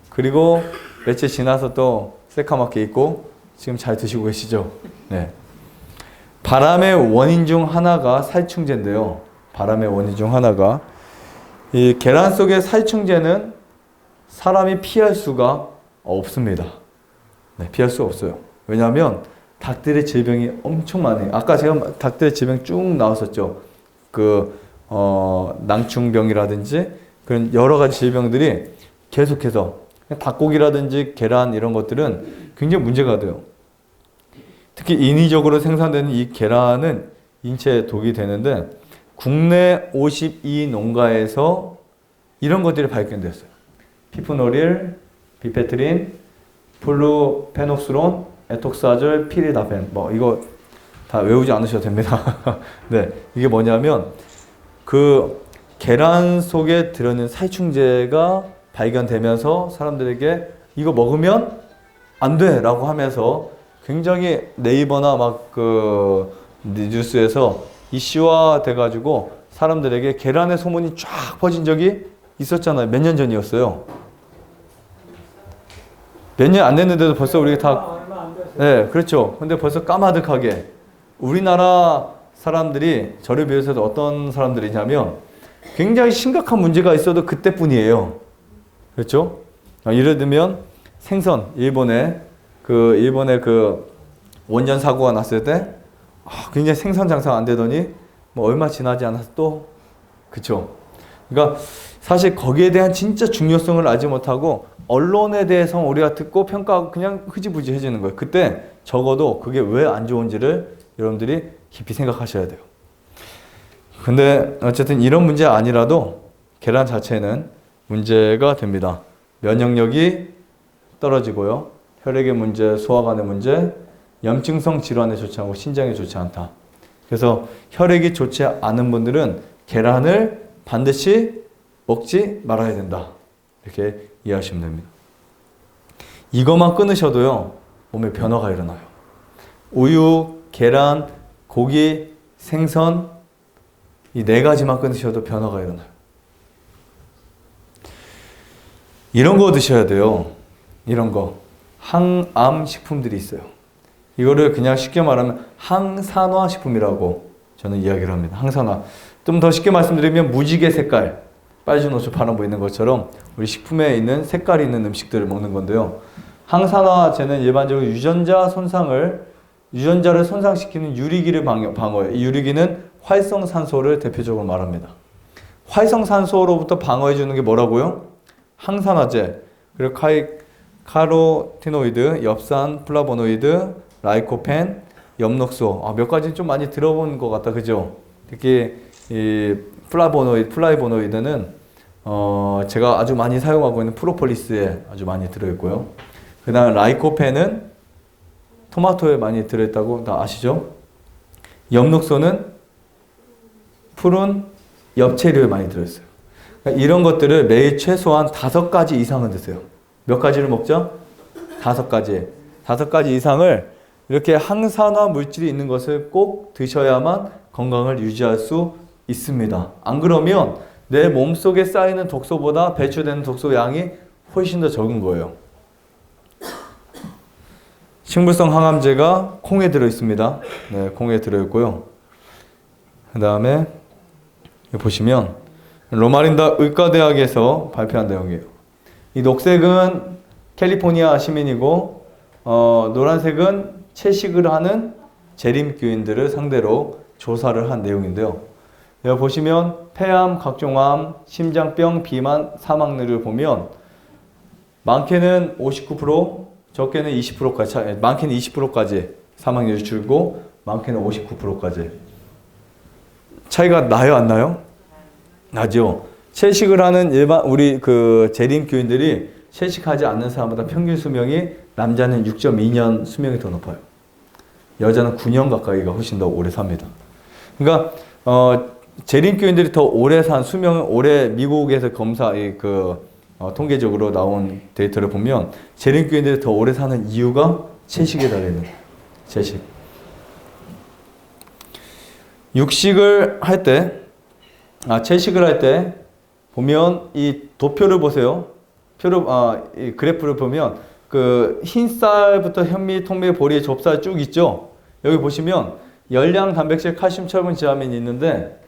그리고 며칠 지나서 또 새카맣게 있고 지금 잘 드시고 계시죠? 네. 바람의 원인 중 하나가 살충제인데요. 바람의 원인 중 하나가 이 계란 속의 살충제는 사람이 피할 수가 없습니다. 네, 피할 수 없어요. 왜냐하면 닭들의 질병이 엄청 많아요. 아까 제가 닭들의 질병 쭉 나왔었죠. 낭충병이라든지 그런 여러 가지 질병들이 계속해서 닭고기라든지 계란 이런 것들은 굉장히 문제가 돼요. 특히 인위적으로 생산되는 이 계란은 인체에 독이 되는데 국내 52농가에서 이런 것들이 발견됐어요. 피프노릴, 비페트린, 플루페녹스론, 에톡사졸, 피리다펜 이거 다 외우지 않으셔도 됩니다. 네, 이게 뭐냐면 그 계란 속에 들어있는 살충제가 발견되면서 사람들에게 이거 먹으면 안 돼! 라고 하면서 굉장히 네이버나 뉴스에서 이슈화 돼가지고 사람들에게 계란의 소문이 쫙 퍼진 적이 있었잖아요. 몇 년 전이었어요. 몇 년 안 됐는데도 벌써 우리가 다, 네, 그렇죠. 근데 벌써 까마득하게 우리나라 사람들이 저를 비롯해서 어떤 사람들이냐면 굉장히 심각한 문제가 있어도 그때뿐이에요. 그렇죠? 예를 들면 생선, 일본의 그 원전 사고가 났을 때 굉장히 생선 장사가 안 되더니 뭐 얼마 지나지 않아서 또 그쵸. 그러니까 사실 거기에 대한 진짜 중요성을 알지 못하고 언론에 대해서 우리가 듣고 평가하고 그냥 흐지부지 해지는 거예요. 그때 적어도 그게 왜 안 좋은지를 여러분들이 깊이 생각하셔야 돼요. 근데 어쨌든 이런 문제 아니라도 계란 자체는 문제가 됩니다. 면역력이 떨어지고요. 혈액의 문제, 소화관의 문제, 염증성 질환에 좋지 않고 신장에 좋지 않다. 그래서 혈액이 좋지 않은 분들은 계란을 반드시 먹지 말아야 된다. 이렇게 이해하시면 됩니다. 이것만 끊으셔도요, 몸에 변화가 일어나요. 우유, 계란, 고기, 생선, 이 4가지만 끊으셔도 변화가 일어나요. 이런 거 드셔야 돼요. 이런 거. 항암 식품들이 있어요. 이거를 그냥 쉽게 말하면 항산화 식품이라고 저는 이야기를 합니다. 항산화. 좀 더 쉽게 말씀드리면 무지개 색깔, 빨주노초 파란 보이는 것처럼 우리 식품에 있는 색깔이 있는 음식들을 먹는 건데요. 항산화제는 일반적으로 유전자를 손상시키는 유리기를 방어해요. 이 유리기는 활성산소를 대표적으로 말합니다. 활성산소로부터 방어해주는 게 뭐라고요? 항산화제, 그리고 카로티노이드, 엽산, 플라보노이드, 라이코펜, 엽록소. 몇 가지는 좀 많이 들어본 것 같다, 그죠? 특히 이 플라보노이드는 제가 아주 많이 사용하고 있는 프로폴리스에 아주 많이 들어있고요. 그 다음 라이코펜은 토마토에 많이 들어있다고 다 아시죠? 엽록소는 푸른 엽채류에 많이 들어있어요. 그러니까 이런 것들을 매일 최소한 5가지 이상은 드세요. 몇 가지를 먹죠? 5가지. 5가지 이상을 이렇게 항산화 물질이 있는 것을 꼭 드셔야만 건강을 유지할 수 있습니다. 안 그러면 내 몸속에 쌓이는 독소보다 배출되는 독소 양이 훨씬 더 적은 거예요. 식물성 항암제가 콩에 들어있습니다. 네, 콩에 들어있고요. 그 다음에 보시면 로마린다 의과대학에서 발표한 내용이에요. 이 녹색은 캘리포니아 시민이고 노란색은 채식을 하는 재림교인들을 상대로 조사를 한 내용인데요. 여기 보시면 폐암, 각종암, 심장병, 비만, 사망률을 보면 많게는 59%, 적게는 20%까지, 많게는 20%까지 사망률이 줄고 많게는 59%까지 차이가 나요, 안 나요? 나죠. 채식을 하는 우리 그 재림교인들이 채식하지 않는 사람보다 평균 수명이 남자는 6.2년 수명이 더 높아요. 여자는 9년 가까이가 훨씬 더 오래 삽니다. 그러니까 재림교인들이 더 오래 산 수명은 올해 미국에서 통계적으로 나온 데이터를 보면 재림교인들이 더 오래 사는 이유가 채식에 달려있는 거예요. 채식. 채식을 할 때 보면 이 도표를 보세요. 이 그래프를 보면 그 흰쌀부터 현미, 통밀, 보리, 좁쌀 쭉 있죠. 여기 보시면 열량, 단백질, 칼슘, 철분, 지아민이 있는데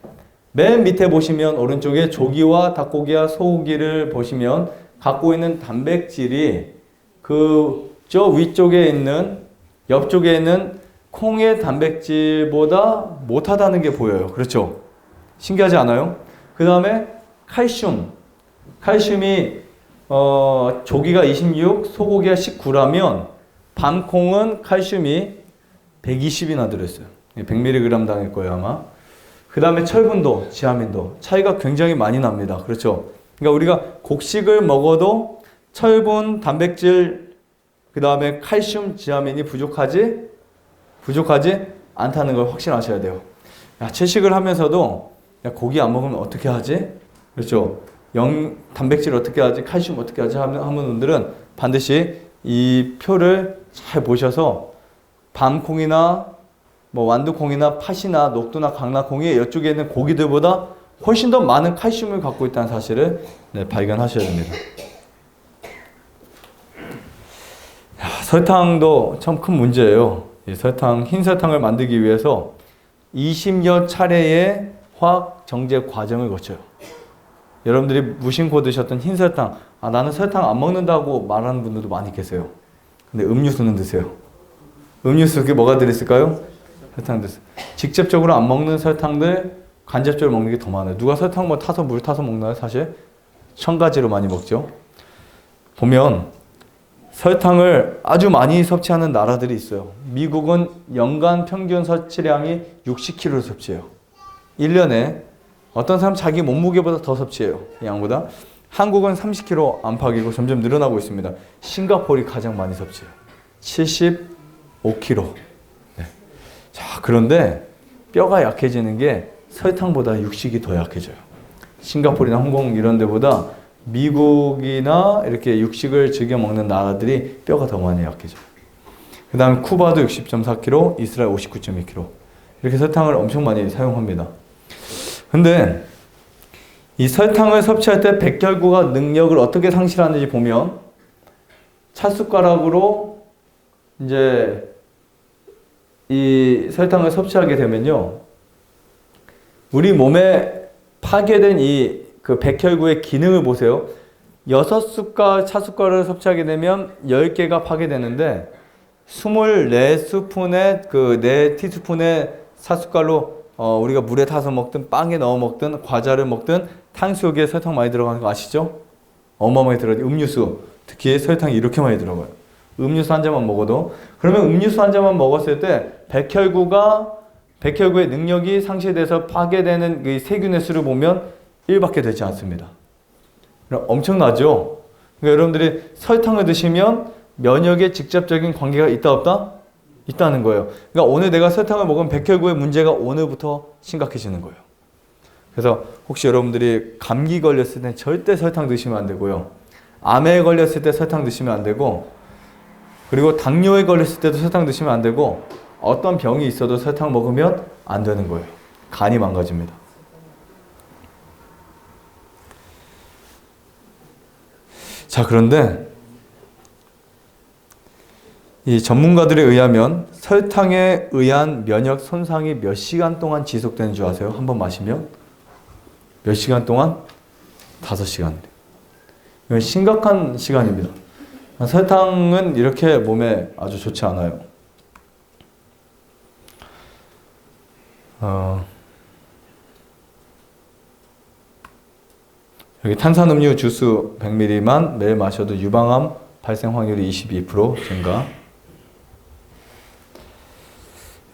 맨 밑에 보시면 오른쪽에 조기와 닭고기와 소고기를 보시면 갖고 있는 단백질이 저 위쪽에 있는 옆쪽에 있는 콩의 단백질보다 못하다는 게 보여요. 그렇죠? 신기하지 않아요? 그 다음에 칼슘이 조기가 26, 소고기가 19라면 밤콩은 칼슘이 120이나 들어있어요. 100mg 당일 거예요 아마. 그 다음에 철분도, 지아민도 차이가 굉장히 많이 납니다. 그렇죠? 그러니까 우리가 곡식을 먹어도 철분, 단백질, 그 다음에 칼슘, 지아민이 부족하지 않다는 걸 확신하셔야 돼요. 채식을 하면서도 고기 안 먹으면 어떻게 하지? 그렇죠? 단백질 어떻게 하지? 칼슘 어떻게 하지? 하는 분들은 반드시 이 표를 잘 보셔서 밤콩이나 완두콩이나 팥이나 녹두나 강낭콩이 이쪽에 있는 고기들보다 훨씬 더 많은 칼슘을 갖고 있다는 사실을 발견하셔야 됩니다. 설탕도 참 큰 문제예요. 이 흰 설탕을 만들기 위해서 20여 차례의 화학 정제 과정을 거쳐요. 여러분들이 무심코 드셨던 흰 설탕, 나는 설탕 안 먹는다고 말하는 분들도 많이 계세요. 근데 음료수는 드세요. 음료수 그게 뭐가 들어있을까요? 설탕들. 직접적으로 안 먹는 설탕들 간접적으로 먹는 게 더 많아요. 누가 설탕 뭐 타서 물 타서 먹나요? 사실 첨가지로 많이 먹죠. 보면 설탕을 아주 많이 섭취하는 나라들이 있어요. 미국은 연간 평균 섭취량이 60kg를 섭취해요. 1년에 어떤 사람 자기 몸무게보다 더 섭취해요. 이 양보다. 한국은 30kg 안팎이고 점점 늘어나고 있습니다. 싱가포르이 가장 많이 섭취해요. 75kg. 네. 자, 그런데 뼈가 약해지는 게 설탕보다 육식이 더 약해져요. 싱가포르나 홍콩 이런 데보다 미국이나 이렇게 육식을 즐겨 먹는 나라들이 뼈가 더 많이 약해져요. 그 다음에 쿠바도 60.4kg, 이스라엘 59.2kg. 이렇게 설탕을 엄청 많이 사용합니다. 근데 이 설탕을 섭취할 때 백혈구가 능력을 어떻게 상실하는지 보면 찻숟가락으로 이제 이 설탕을 섭취하게 되면요. 우리 몸에 파괴된 이 그 백혈구의 기능을 보세요. 6숟갈 찻숟가락을 섭취하게 되면 10개가 파괴되는데 24스푼의 그 4티스푼의 찻숟갈로 우리가 물에 타서 먹든 빵에 넣어 먹든 과자를 먹든 탕수육에 설탕 많이 들어가는 거 아시죠? 어마어마하게 들어가요. 음료수 특히 설탕이 이렇게 많이 들어가요. 음료수 한 잔만 먹어도. 그러면 음료수 한 잔만 먹었을 때 백혈구의 능력이 상실돼서 파괴되는 그 세균의 수를 보면 1밖에 되지 않습니다. 엄청나죠? 그러니까 여러분들이 설탕을 드시면 면역에 직접적인 관계가 있다 없다? 있다는 거예요. 그러니까 오늘 내가 설탕을 먹으면 백혈구의 문제가 오늘부터 심각해지는 거예요. 그래서 혹시 여러분들이 감기 걸렸을 때 절대 설탕 드시면 안 되고요. 암에 걸렸을 때 설탕 드시면 안 되고, 그리고 당뇨에 걸렸을 때도 설탕 드시면 안 되고, 어떤 병이 있어도 설탕 먹으면 안 되는 거예요. 간이 망가집니다. 자, 그런데 이 전문가들에 의하면 설탕에 의한 면역 손상이 몇 시간 동안 지속되는 줄 아세요? 한 번 마시면? 몇 시간 동안? 5시간. 이건 심각한 시간입니다. 설탕은 이렇게 몸에 아주 좋지 않아요. 여기 탄산음료 주스 100ml만 매일 마셔도 유방암 발생 확률이 22% 증가.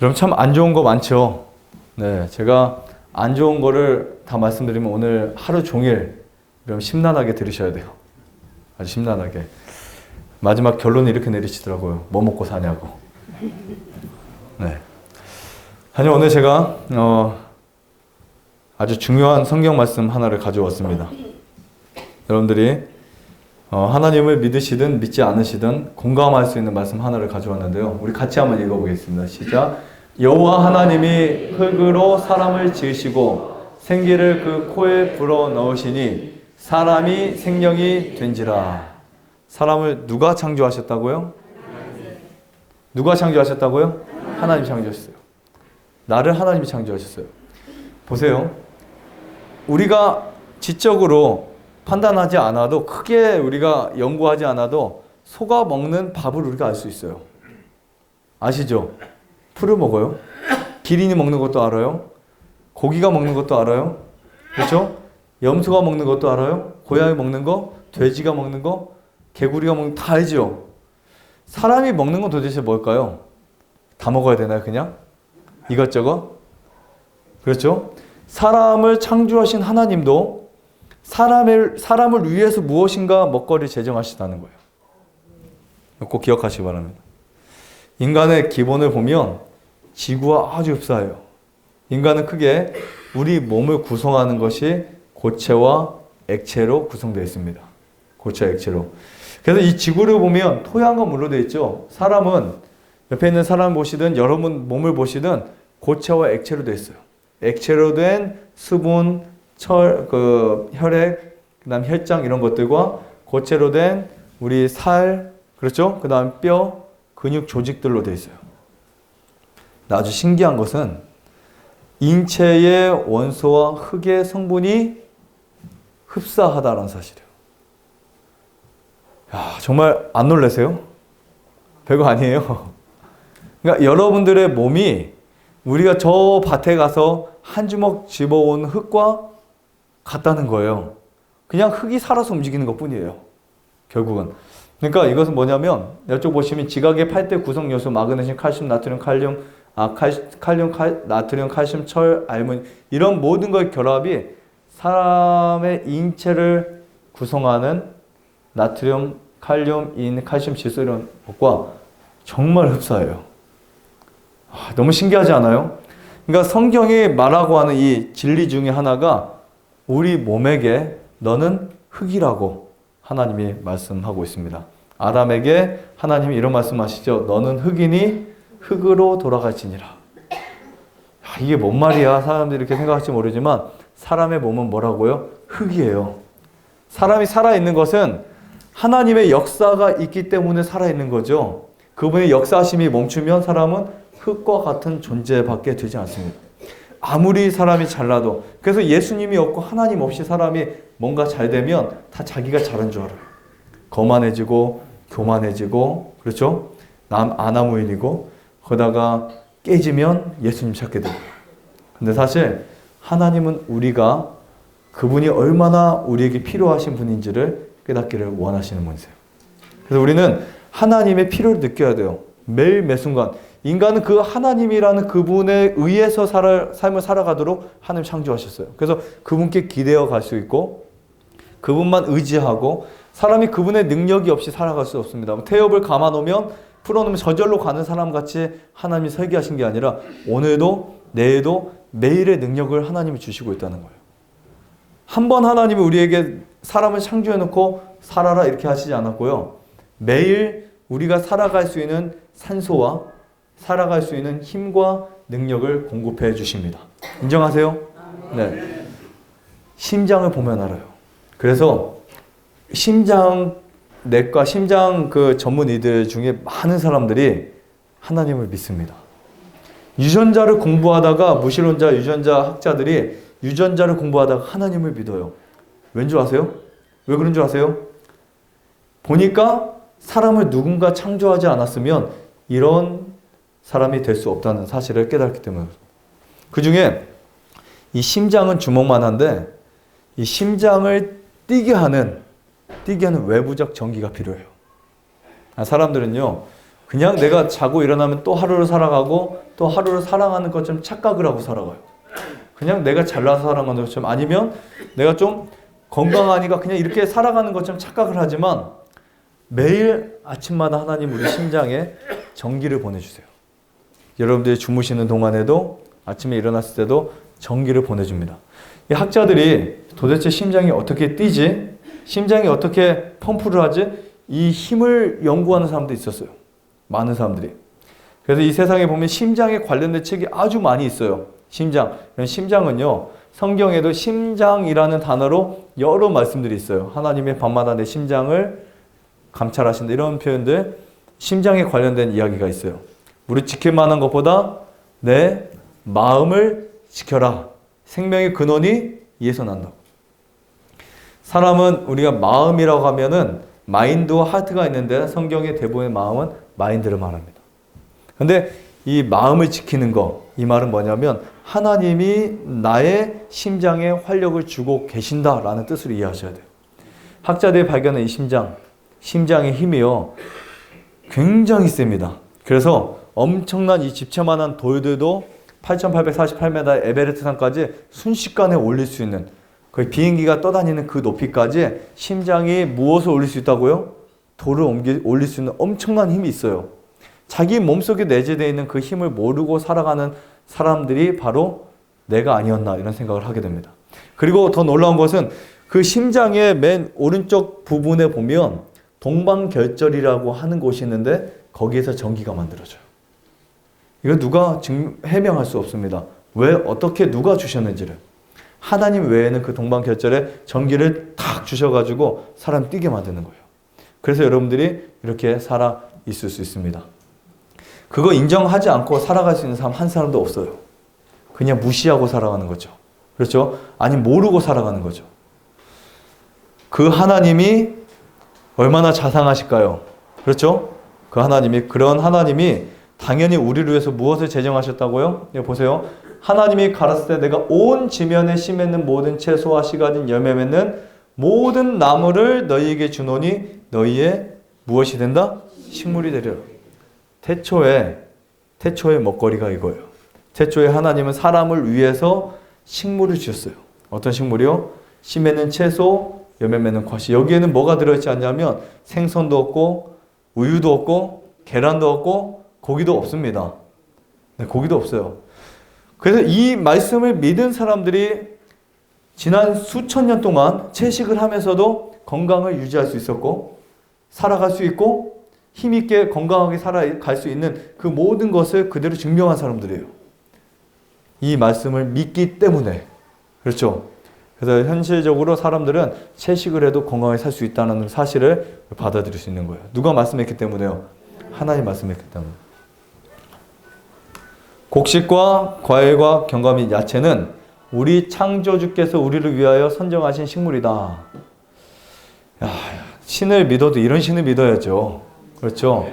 여러분 참 안 좋은 거 많죠? 네, 제가 안 좋은 거를 다 말씀드리면 오늘 하루 종일 여러분 심란하게 들으셔야 돼요. 아주 심란하게. 마지막 결론을 이렇게 내리시더라고요. 뭐 먹고 사냐고. 네. 아니 오늘 제가 아주 중요한 성경 말씀 하나를 가져왔습니다. 여러분들이 하나님을 믿으시든 믿지 않으시든 공감할 수 있는 말씀 하나를 가져왔는데요. 우리 같이 한번 읽어보겠습니다. 시작. 여호와 하나님이 흙으로 사람을 지으시고 생기를 그 코에 불어 넣으시니 사람이 생명이 된지라. 사람을 누가 창조하셨다고요? 누가 창조하셨다고요? 하나님이 창조하셨어요. 나를 하나님이 창조하셨어요. 보세요. 우리가 지적으로 판단하지 않아도, 크게 우리가 연구하지 않아도 소가 먹는 밥을 우리가 알 수 있어요. 아시죠? 풀을 먹어요. 기린이 먹는 것도 알아요. 고기가 먹는 것도 알아요. 그렇죠? 염소가 먹는 것도 알아요. 고양이 먹는 거, 돼지가 먹는 거, 개구리가 먹는 거 다 알죠? 사람이 먹는 건 도대체 뭘까요? 다 먹어야 되나요, 그냥? 이것저것? 그렇죠? 사람을 창조하신 하나님도 사람을 위해서 무엇인가 먹거리를 제정하시다는 거예요. 꼭 기억하시기 바랍니다. 인간의 기본을 보면 지구와 아주 흡사해요. 인간은 크게 우리 몸을 구성하는 것이 고체와 액체로 구성되어 있습니다. 고체와 액체로. 그래서 이 지구를 보면 토양과 물로 되어 있죠. 사람은 옆에 있는 사람 보시든 여러분 몸을 보시든 고체와 액체로 되어 있어요. 액체로 된 수분, 혈액, 그 다음 혈장 이런 것들과 고체로 된 우리 살, 그렇죠? 그 다음 뼈, 근육 조직들로 되어 있어요. 아주 신기한 것은 인체의 원소와 흙의 성분이 흡사하다는 사실이에요. 야, 정말 안 놀라세요? 별거 아니에요. 그러니까 여러분들의 몸이 우리가 저 밭에 가서 한 주먹 집어온 흙과 같다는 거예요. 그냥 흙이 살아서 움직이는 것 뿐이에요. 결국은. 그러니까 이것은 뭐냐면 이쪽 보시면 지각의 8대 구성 요소 마그네슘, 칼슘, 나트륨, 나트륨, 칼슘, 철, 알무늄 이런 모든 것의 결합이 사람의 인체를 구성하는 나트륨, 칼륨, 인, 칼슘, 질소 이런 것과 정말 흡사해요. 너무 신기하지 않아요? 그러니까 성경이 말하고 하는 이 진리 중에 하나가 우리 몸에게 너는 흙이라고 하나님이 말씀하고 있습니다. 아담에게 하나님이 이런 말씀하시죠. 너는 흙이니 흙으로 돌아갈지니라. 이게 뭔 말이야? 사람들이 이렇게 생각할지 모르지만 사람의 몸은 뭐라고요? 흙이에요. 사람이 살아있는 것은 하나님의 역사가 있기 때문에 살아있는 거죠. 그분의 역사심이 멈추면 사람은 흙과 같은 존재밖에 되지 않습니다. 아무리 사람이 잘나도. 그래서 예수님이 없고 하나님 없이 사람이 뭔가 잘 되면 다 자기가 잘한 줄 알아요. 거만해지고 교만해지고 그렇죠? 아나무인이고 그러다가 깨지면 예수님 찾게 되고. 근데 사실 하나님은 우리가 그분이 얼마나 우리에게 필요하신 분인지를 깨닫기를 원하시는 분이세요. 그래서 우리는 하나님의 필요를 느껴야 돼요. 매일 매 순간. 인간은 그 하나님이라는 그분에 의해서 삶을 살아가도록 하나님 창조하셨어요. 그래서 그분께 기대어 갈 수 있고 그분만 의지하고 사람이 그분의 능력이 없이 살아갈 수 없습니다. 태엽을 감아놓으면 풀어놓으면 저절로 가는 사람같이 하나님이 설계하신 게 아니라 오늘도 내일도 매일의 능력을 하나님이 주시고 있다는 거예요. 한 번 하나님이 우리에게 사람을 창조해놓고 살아라 이렇게 하시지 않았고요. 매일 우리가 살아갈 수 있는 산소와 살아갈 수 있는 힘과 능력을 공급해 주십니다. 인정하세요? 네. 심장을 보면 알아요. 그래서 심장내과, 심장 그 전문의들 중에 많은 사람들이 하나님을 믿습니다. 유전자를 공부하다가 무신론자, 유전자 학자들이 유전자를 공부하다가 하나님을 믿어요. 왠 줄 아세요? 왜 그런 줄 아세요? 보니까 사람을 누군가 창조하지 않았으면 이런 사람이 될 수 없다는 사실을 깨달았기 때문에. 그 중에 이 심장은 주먹만 한데 이 심장을 뛰게 하는 외부적 전기가 필요해요. 사람들은요, 그냥 내가 자고 일어나면 또 하루를 살아가고 또 하루를 살아가는 것처럼 착각을 하고 살아가요. 그냥 내가 잘나서 살아가는 것처럼, 아니면 내가 좀 건강하니까 그냥 이렇게 살아가는 것처럼 착각을 하지만 매일 아침마다 하나님 우리 심장에 전기를 보내주세요. 여러분들이 주무시는 동안에도 아침에 일어났을 때도 전기를 보내줍니다. 이 학자들이 도대체 심장이 어떻게 뛰지? 심장이 어떻게 펌프를 하지? 이 힘을 연구하는 사람도 있었어요. 많은 사람들이. 그래서 이 세상에 보면 심장에 관련된 책이 아주 많이 있어요. 심장은요, 성경에도 심장이라는 단어로 여러 말씀들이 있어요. 하나님의 밤마다 내 심장을 감찰하신다, 이런 표현들, 심장에 관련된 이야기가 있어요. 우리 지킬 만한 것보다 내 마음을 지켜라. 생명의 근원이 이에서 난다고. 사람은 우리가 마음이라고 하면은 마인드와 하트가 있는데 성경의 대부분의 마음은 마인드를 말합니다. 근데 이 마음을 지키는 거, 이 말은 뭐냐면 하나님이 나의 심장에 활력을 주고 계신다라는 뜻으로 이해하셔야 돼요. 학자들이 발견한 이 심장의 힘이요, 굉장히 셉니다. 그래서 엄청난 이 집채만한 돌들도 8,848m 에베레스트 산까지 순식간에 올릴 수 있는, 거의 비행기가 떠다니는 그 높이까지 심장이 무엇을 올릴 수 있다고요? 돌을 올릴 수 있는 엄청난 힘이 있어요. 자기 몸속에 내재되어 있는 그 힘을 모르고 살아가는 사람들이 바로 내가 아니었나, 이런 생각을 하게 됩니다. 그리고 더 놀라운 것은 그 심장의 맨 오른쪽 부분에 보면 동방결절이라고 하는 곳이 있는데 거기에서 전기가 만들어져요. 이거 누가 해명할 수 없습니다. 왜, 어떻게, 누가 주셨는지를. 하나님 외에는 그 동방결절에 전기를 탁 주셔가지고 사람 뛰게 만드는 거예요. 그래서 여러분들이 이렇게 살아 있을 수 있습니다. 그거 인정하지 않고 살아갈 수 있는 사람 한 사람도 없어요. 그냥 무시하고 살아가는 거죠. 그렇죠? 아니, 모르고 살아가는 거죠. 그 하나님이 얼마나 자상하실까요? 그렇죠? 그 하나님이, 그런 하나님이 당연히 우리를 위해서 무엇을 제정하셨다고요? 여기 보세요. 하나님이 가라사대 때 내가 온 지면에 씨 맺는 모든 채소와 씨 가진 열매 맺는 모든 나무를 너희에게 주노니 너희의 무엇이 된다? 식물이 되리라. 태초의 먹거리가 이거예요. 태초에 하나님은 사람을 위해서 식물을 주셨어요. 어떤 식물이요? 씨 맺는 채소, 열매 맺는 과실. 여기에는 뭐가 들어있지 않냐면 생선도 없고 우유도 없고 계란도 없고 고기도 없습니다. 네, 고기도 없어요. 그래서 이 말씀을 믿은 사람들이 지난 수천 년 동안 채식을 하면서도 건강을 유지할 수 있었고 살아갈 수 있고 힘있게 건강하게 살아갈 수 있는 그 모든 것을 그대로 증명한 사람들이에요. 이 말씀을 믿기 때문에. 그렇죠? 그래서 현실적으로 사람들은 채식을 해도 건강하게 살 수 있다는 사실을 받아들일 수 있는 거예요. 누가 말씀했기 때문에요? 하나님 말씀했기 때문에. 곡식과 과일과 견과 및 야채는 우리 창조주께서 우리를 위하여 선정하신 식물이다. 야, 신을 믿어도 이런 신을 믿어야죠. 그렇죠?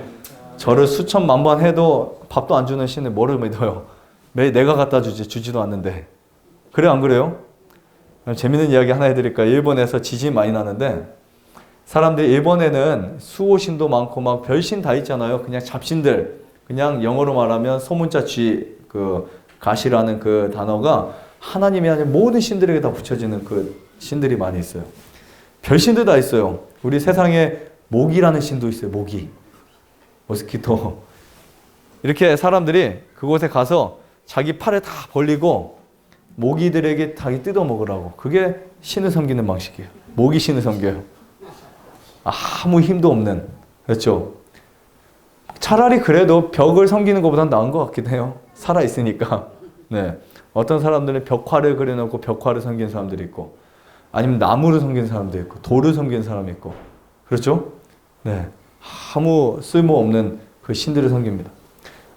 저를 수천만 번 해도 밥도 안 주는 신을 뭐를 믿어요? 매일 내가 갖다 주지, 주지도 않는데. 그래, 안 그래요? 재밌는 이야기 하나 해드릴까요? 일본에서 지진이 많이 나는데 사람들이 일본에는 수호신도 많고 막 별신 다 있잖아요. 그냥 잡신들. 그냥 영어로 말하면 소문자 쥐, 가시라는 그 단어가 하나님이 아닌 모든 신들에게 다 붙여지는 그 신들이 많이 있어요. 별신들 다 있어요. 우리 세상에 모기라는 신도 있어요. 모기. 모스키토. 이렇게 사람들이 그곳에 가서 자기 팔을 다 벌리고 모기들에게 닭이 뜯어 먹으라고. 그게 신을 섬기는 방식이에요. 모기 신을 섬겨요. 아무 힘도 없는. 그렇죠? 차라리 그래도 벽을 섬기는 것보단 나은 것 같긴 해요. 살아있으니까. 네. 어떤 사람들은 벽화를 그려놓고 벽화를 섬기는 사람들이 있고, 아니면 나무를 섬기는 사람도 있고, 돌을 섬기는 사람이 있고. 그렇죠? 네. 아무 쓸모없는 그 신들을 섬깁니다.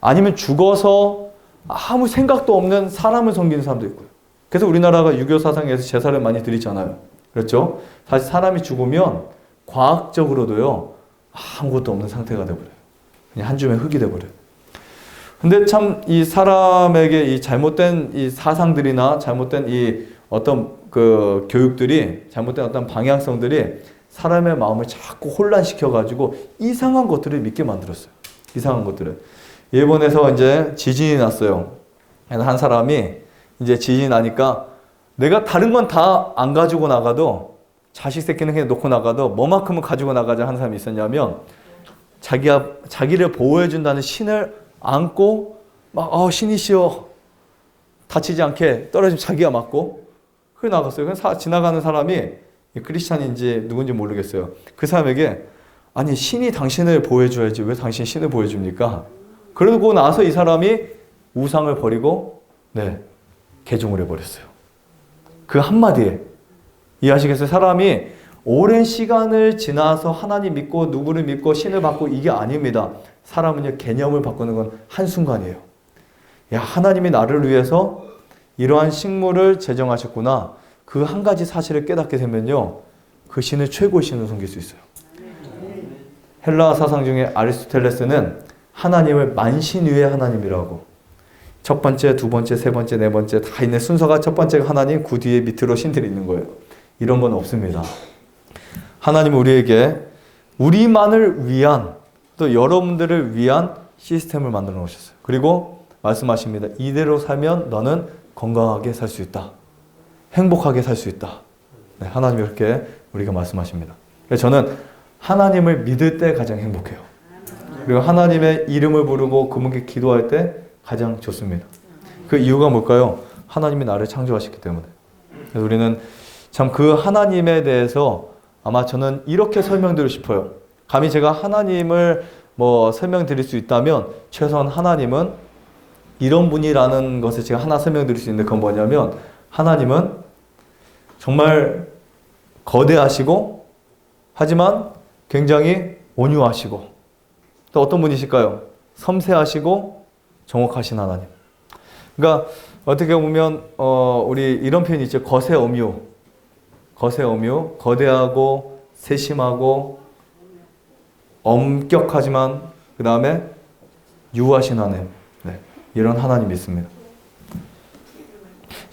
아니면 죽어서 아무 생각도 없는 사람을 섬기는 사람도 있고요. 그래서 우리나라가 유교 사상에서 제사를 많이 드리잖아요. 그렇죠? 사실 사람이 죽으면 과학적으로도요, 아무것도 없는 상태가 되어버려요. 그냥 한 줌의 흙이 되어버려요. 근데 참 이 사람에게 이 잘못된 이 사상들이나 잘못된 이 어떤 그 교육들이, 잘못된 어떤 방향성들이 사람의 마음을 자꾸 혼란시켜가지고 이상한 것들을 믿게 만들었어요. 이상한 것들을. 일본에서 이제 지진이 났어요. 그래서 한 사람이 이제 지진이 나니까 내가 다른 건 다 안 가지고 나가도, 자식 새끼는 그냥 놓고 나가도 뭐만큼은 가지고 나가자 하는 사람이 있었냐면, 자기를 보호해준다는 신을 안고 막 신이시여 다치지 않게 떨어지면 자기가 맞고 그게 나갔어요. 그래서 지나가는 사람이 크리스찬인지 누군지 모르겠어요. 그 사람에게 아니 신이 당신을 보호해줘야지 왜 당신이 신을 보호해줍니까? 그러고 나서 이 사람이 우상을 버리고 개종을 해버렸어요. 그 한마디에. 이해하시겠어요? 사람이 오랜 시간을 지나서 하나님 믿고 누구를 믿고 신을 받고 이게 아닙니다. 사람은요 개념을 바꾸는 건 한순간이에요. 야, 하나님이 나를 위해서 이러한 식물을 제정하셨구나. 그 한 가지 사실을 깨닫게 되면요 그 신을 최고의 신으로 섬길 수 있어요. 헬라 사상 중에 아리스토텔레스는 하나님을 만신 위의 하나님이라고, 첫 번째, 두 번째, 세 번째, 네 번째 다 있는 순서가 첫 번째가 하나님, 그 뒤에 밑으로 신들이 있는 거예요. 이런 건 없습니다. 하나님은 우리에게 우리만을 위한, 또 여러분들을 위한 시스템을 만들어 놓으셨어요. 그리고 말씀하십니다. 이대로 살면 너는 건강하게 살 수 있다. 행복하게 살 수 있다. 네, 하나님이 그렇게 우리가 말씀하십니다. 그래서 저는 하나님을 믿을 때 가장 행복해요. 그리고 하나님의 이름을 부르고 그분께 기도할 때 가장 좋습니다. 그 이유가 뭘까요? 하나님이 나를 창조하셨기 때문에. 그래서 우리는 참 그 하나님에 대해서 아마 저는 이렇게 설명드리고 싶어요. 감히 제가 하나님을 설명드릴 수 있다면 최소한 하나님은 이런 분이라는 것을 제가 하나 설명드릴 수 있는데, 그건 뭐냐면 하나님은 정말 거대하시고 하지만 굉장히 온유하시고, 또 어떤 분이실까요? 섬세하시고 정확하신 하나님. 그러니까 어떻게 보면 우리 이런 표현이 있죠. 거세어뮤. 거세어뮤. 거대하고 세심하고 엄격하지만 그 다음에 유하신 하나님. 네, 이런 하나님이 있습니다.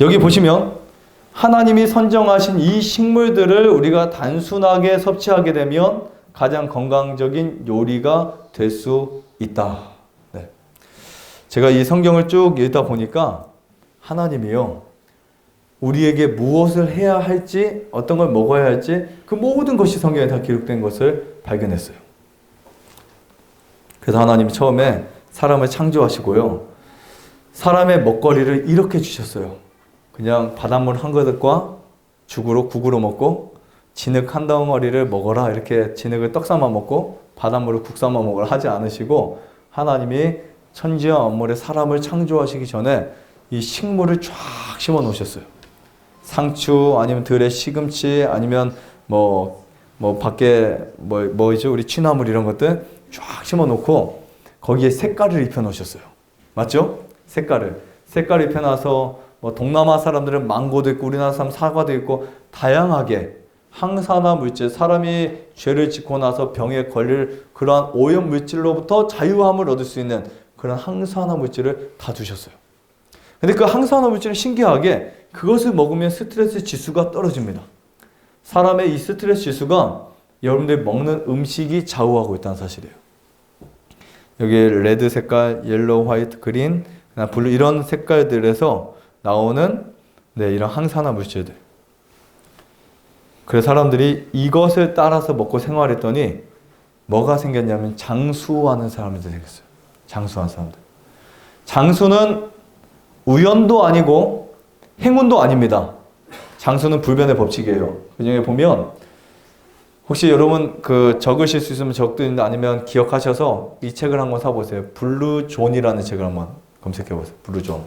여기 보시면 하나님이 선정하신 이 식물들을 우리가 단순하게 섭취하게 되면 가장 건강적인 요리가 될 수 있다. 네. 제가 이 성경을 쭉 읽다 보니까 하나님이요, 우리에게 무엇을 해야 할지, 어떤 걸 먹어야 할지 그 모든 것이 성경에 다 기록된 것을 발견했어요. 그래서 하나님이 처음에 사람을 창조하시고요, 사람의 먹거리를 이렇게 주셨어요. 그냥 바닷물 한 그릇과 국으로 먹고 진흙 한 덩어리를 먹어라, 이렇게 진흙을 떡 삶아 먹고 바닷물을 국 삶아 먹으라 하지 않으시고, 하나님이 천지와 만물에 사람을 창조하시기 전에 이 식물을 쫙 심어 놓으셨어요. 상추, 아니면 들에 시금치, 아니면 밖에 뭐죠? 우리 취나물 이런 것들 쫙 심어 놓고 거기에 색깔을 입혀 놓으셨어요. 맞죠? 색깔을 입혀 놔서 동남아 사람들은 망고도 있고 우리나라 사람 사과도 있고 다양하게 항산화 물질, 사람이 죄를 짓고 나서 병에 걸릴 그러한 오염 물질로부터 자유함을 얻을 수 있는 그런 항산화 물질을 다 주셨어요. 근데 그 항산화 물질은 신기하게 그것을 먹으면 스트레스 지수가 떨어집니다. 사람의 이 스트레스 지수가 여러분들이 먹는 음식이 좌우하고 있다는 사실이에요. 여기 레드 색깔, 옐로우, 화이트, 그린, 블루 이런 색깔들에서 나오는 이런 항산화 물질들. 그래서 사람들이 이것을 따라서 먹고 생활했더니 뭐가 생겼냐면 장수하는 사람들이 생겼어요. 장수하는 사람들. 장수는 우연도 아니고 행운도 아닙니다. 장수는 불변의 법칙이에요. 그 중에 보면 혹시 여러분 적으실 수 있으면 적든 아니면 기억하셔서 이 책을 한번 사보세요. 블루존이라는 책을 한번 검색해보세요. 블루존.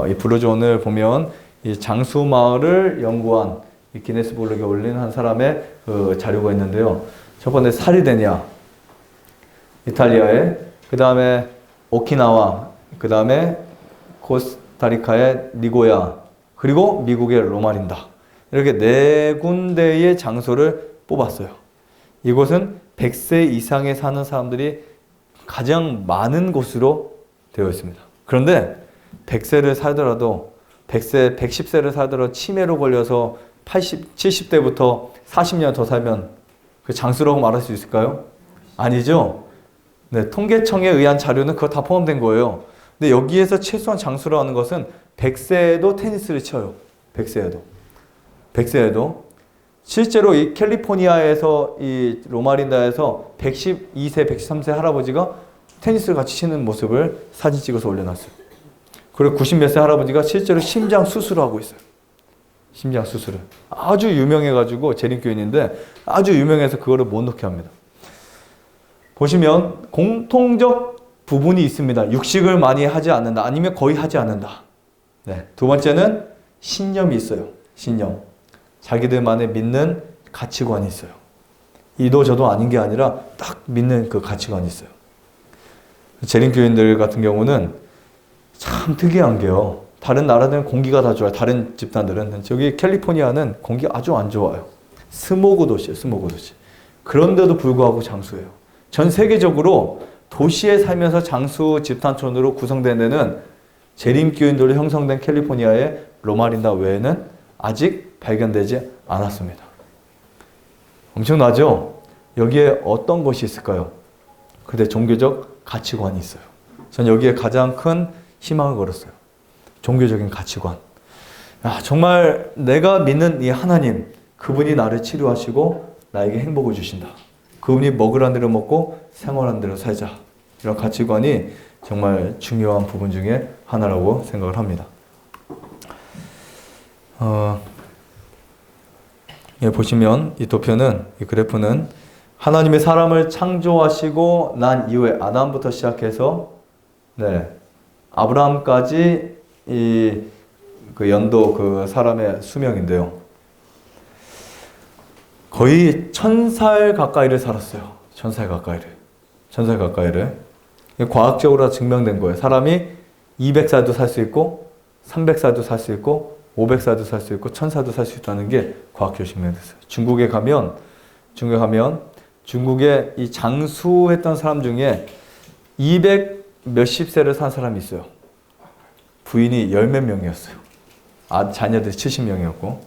이 블루존을 보면 이 장수 마을을 연구한 이 기네스북에 올린 한 사람의 자료가 있는데요. 첫 번째 사리데냐, 이탈리아에, 그 다음에 오키나와, 그 다음에 코스타리카의 니고야, 그리고 미국의 로마린다. 이렇게 4군데의 장소를 뽑았어요. 이곳은 100세 이상에 사는 사람들이 가장 많은 곳으로 되어 있습니다. 그런데 100세를 살더라도 110세를 살더라도 치매로 걸려서 70대부터 40년 더 살면 그 장수라고 말할 수 있을까요? 아니죠. 네, 통계청에 의한 자료는 그거 다 포함된 거예요. 근데 여기에서 최소한 장수라는 것은 100세에도 테니스를 쳐요. 100세에도. 실제로 이 캘리포니아에서 이 로마린다에서 112세, 113세 할아버지가 테니스를 같이 치는 모습을 사진 찍어서 올려놨어요. 그리고 90몇 세 할아버지가 실제로 심장 수술을 하고 있어요. 심장 수술을. 아주 유명해가지고 재림교인인데 아주 유명해서 그거를 못 놓게 합니다. 보시면 공통적 부분이 있습니다. 육식을 많이 하지 않는다. 아니면 거의 하지 않는다. 네. 두 번째는 신념이 있어요. 신념. 자기들만의 믿는 가치관이 있어요. 이도 저도 아닌 게 아니라 딱 믿는 그 가치관이 있어요. 재림교인들 같은 경우는 참 특이한 게요. 다른 나라들은 공기가 다 좋아요. 다른 집단들은. 저기 캘리포니아는 공기가 아주 안 좋아요. 스모그 도시예요. 스모그 도시. 그런데도 불구하고 장수예요. 전 세계적으로 도시에 살면서 장수 집단촌으로 구성된 데는 재림교인들로 형성된 캘리포니아의 로마린다 외에는 아직 발견되지 않았습니다. 엄청나죠? 여기에 어떤 것이 있을까요? 근데 종교적 가치관이 있어요. 전 여기에 가장 큰 희망을 걸었어요. 종교적인 가치관. 정말 내가 믿는 이 하나님, 그분이 나를 치료하시고 나에게 행복을 주신다. 그분이 먹으라는 대로 먹고 생활하는 대로 살자. 이런 가치관이 정말 중요한 부분 중에 하나라고 생각을 합니다. 보시면 이 도표는, 이 그래프는 하나님의 사람을 창조하시고 난 이후에 아담부터 시작해서 아브라함까지 그 연도 그 사람의 수명인데요. 거의 1000살 가까이를 살았어요. 1000살 가까이를. 과학적으로 증명된 거예요. 사람이 200살도 살 수 있고 300살도 살 수 있고 500살도 살 수 있고 1000살도 살 수 있다는 게 과학적으로 증명됐어요. 중국에 가면 중국에 이 장수했던 사람 중에 200 몇십 세를 산 사람이 있어요. 부인이 열 몇 명이었어요. 자녀들이 70명이었고.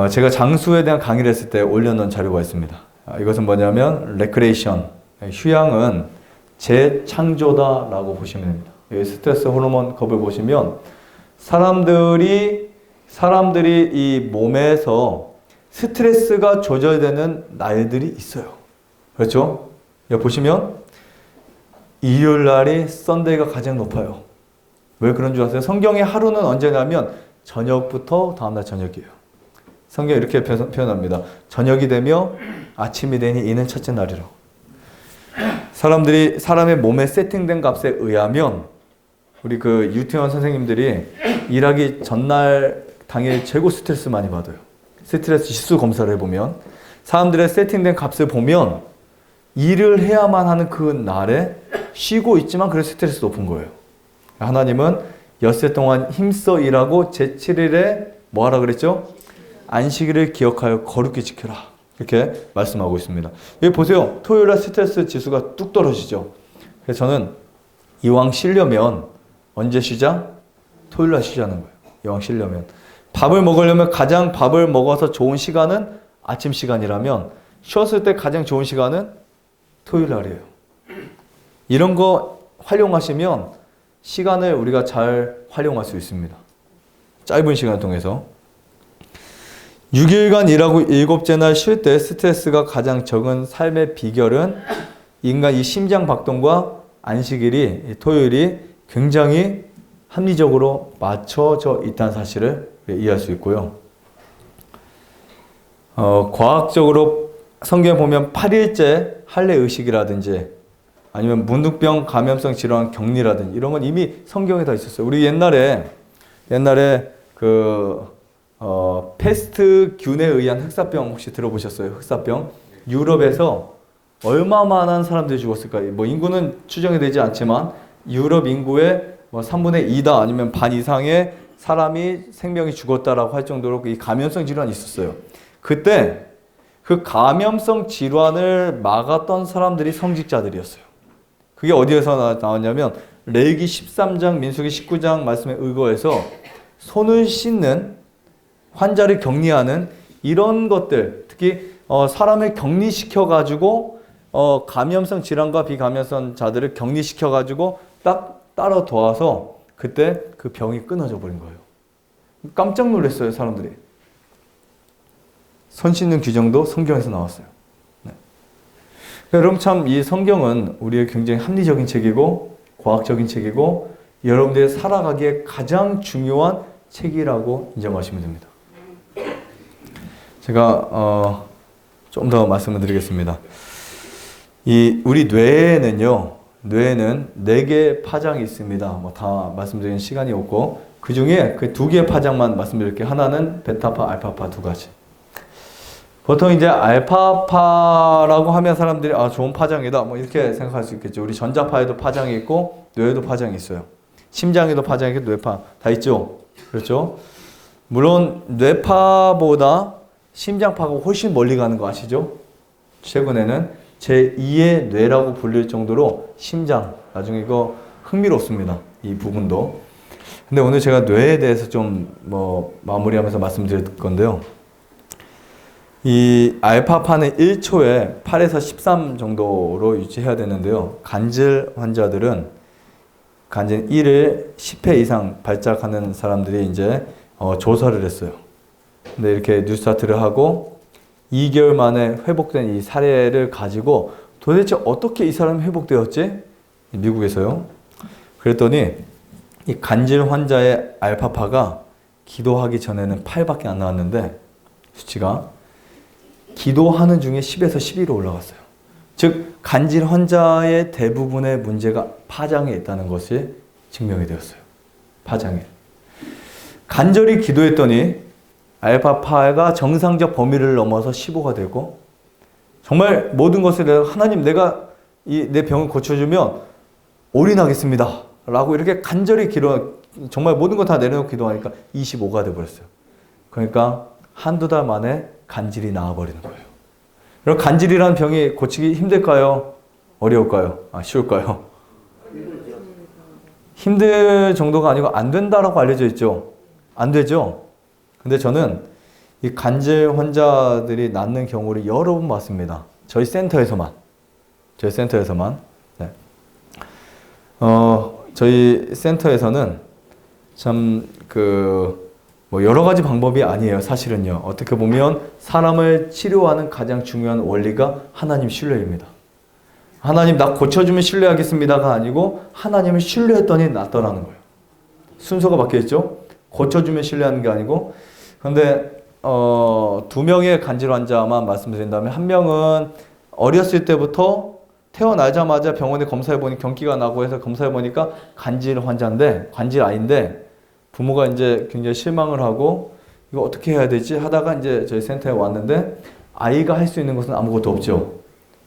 제가 장수에 대한 강의를 했을 때 올려놓은 자료가 있습니다. 이것은 뭐냐면 레크레이션, 휴양은 재창조다라고 보시면 됩니다. 여기 스트레스 호르몬 컵을 보시면 사람들이 이 몸에서 스트레스가 조절되는 날들이 있어요. 그렇죠? 여기 보시면 일요일 날이 썬데이가 가장 높아요. 왜 그런 줄 아세요? 성경의 하루는 언제냐면 저녁부터 다음날 저녁이에요. 성경이 이렇게 표현합니다. 저녁이 되며 아침이 되니 이는 첫째 날이라. 사람의 몸에 세팅된 값에 의하면 우리 그 유태원 선생님들이 일하기 전날 당일 최고 스트레스 많이 받아요. 스트레스 지수 검사를 해보면 사람들의 세팅된 값을 보면 일을 해야만 하는 그 날에 쉬고 있지만 그래서 스트레스 높은 거예요. 하나님은 엿새 동안 힘써 일하고 제7일에 뭐 하라 그랬죠? 안식일을 기억하여 거룩히 지켜라. 이렇게 말씀하고 있습니다. 여기 보세요. 토요일날 스트레스 지수가 뚝 떨어지죠. 그래서 저는 이왕 쉬려면 언제 쉬자? 토요일날 쉬자는 거예요. 이왕 쉬려면. 밥을 먹으려면 가장 밥을 먹어서 좋은 시간은 아침 시간이라면 쉬었을 때 가장 좋은 시간은 토요일날이에요. 이런 거 활용하시면 시간을 우리가 잘 활용할 수 있습니다. 짧은 시간을 통해서. 6일간 일하고 7째 날 쉴 때 스트레스가 가장 적은 삶의 비결은 인간 이 심장 박동과 안식일이 토요일이 굉장히 합리적으로 맞춰져 있다는 사실을 이해할 수 있고요. 과학적으로 성경에 보면 8일째 할례 의식이라든지 아니면 문둥병 감염성 질환 격리라든지 이런 건 이미 성경에 다 있었어요. 우리 옛날에 패스트균에 의한 흑사병 혹시 들어보셨어요? 흑사병. 유럽에서 얼마만한 사람들이 죽었을까요? 뭐 인구는 추정이 되지 않지만 유럽 인구의 뭐 3분의 2다 아니면 반 이상의 사람이 생명이 죽었다라고 할 정도로 이 감염성 질환이 있었어요. 그때 그 감염성 질환을 막았던 사람들이 성직자들이었어요. 그게 어디에서 나왔냐면 레위기 13장, 민수기 19장 말씀에 의거해서 손을 씻는 환자를 격리하는 이런 것들, 특히 사람을 격리시켜가지고 감염성 질환과 비감염성 자들을 격리시켜가지고 딱 따라 도와서 그때 그 병이 끊어져 버린 거예요. 깜짝 놀랐어요, 사람들이. 손 씻는 규정도 성경에서 나왔어요. 네. 여러분 참 이 성경은 우리의 굉장히 합리적인 책이고 과학적인 책이고 여러분들이 살아가기에 가장 중요한 책이라고 인정하시면 됩니다. 제가 좀 더 말씀을 드리겠습니다. 우리 뇌에는 4개의 파장이 있습니다. 뭐 다 말씀드리는 시간이 없고 그 중에 그 2개의 파장만 말씀드릴게요. 하나는 베타파, 알파파 2가지. 보통 이제 알파파라고 하면 사람들이 좋은 파장이다 뭐 이렇게 생각할 수 있겠죠. 우리 전자파에도 파장이 있고 뇌에도 파장이 있어요. 심장에도 파장이 있고 뇌파 다 있죠. 그렇죠? 물론 뇌파보다 심장파가 훨씬 멀리 가는 거 아시죠? 최근에는 제2의 뇌라고 불릴 정도로 심장, 나중에 이거 흥미롭습니다. 이 부분도. 근데 오늘 제가 뇌에 대해서 좀 마무리하면서 말씀드릴 건데요. 이 알파파는 1초에 8에서 13 정도로 유지해야 되는데요. 간질 환자들은 간질 1을 10회 이상 발작하는 사람들이 이제 조사를 했어요. 근데 이렇게 뉴스타트를 하고 2개월 만에 회복된 이 사례를 가지고 도대체 어떻게 이 사람이 회복되었지? 미국에서요. 그랬더니 이 간질 환자의 알파파가 기도하기 전에는 8밖에 안 나왔는데 수치가 기도하는 중에 10에서 12로 올라갔어요. 즉 간질 환자의 대부분의 문제가 파장에 있다는 것이 증명이 되었어요. 파장에. 간절히 기도했더니 알파파가 정상적 범위를 넘어서 15가 되고 정말 모든 것을 하나님 내가 내 병을 고쳐주면 올인하겠습니다 라고 이렇게 간절히 정말 모든 거 다 내려놓고 기도하니까 25가 돼버렸어요. 그러니까 한두 달 만에 간질이 나와버리는 거예요. 그럼 간질이라는 병이 고치기 힘들까요? 어려울까요? 쉬울까요? 힘들 정도가 아니고 안 된다라고 알려져 있죠. 안 되죠. 근데 저는 이 간질 환자들이 낫는 경우를 여러 번 봤습니다. 저희 센터에서만. 네. 저희 센터에서는 참 뭐 여러 가지 방법이 아니에요. 사실은요. 어떻게 보면 사람을 치료하는 가장 중요한 원리가 하나님 신뢰입니다. 하나님 나 고쳐주면 신뢰하겠습니다가 아니고 하나님을 신뢰했더니 낫더라는 거예요. 순서가 바뀌었죠. 고쳐주면 신뢰하는 게 아니고. 그런데 두 명의 간질 환자만 말씀드린다면 한 명은 어렸을 때부터 태어나자마자 병원에 검사해보니 경기가 나고 해서 검사해보니까 간질 환자인데 관질 아이인데 부모가 이제 굉장히 실망을 하고 이거 어떻게 해야 되지 하다가 이제 저희 센터에 왔는데 아이가 할 수 있는 것은 아무것도 없죠.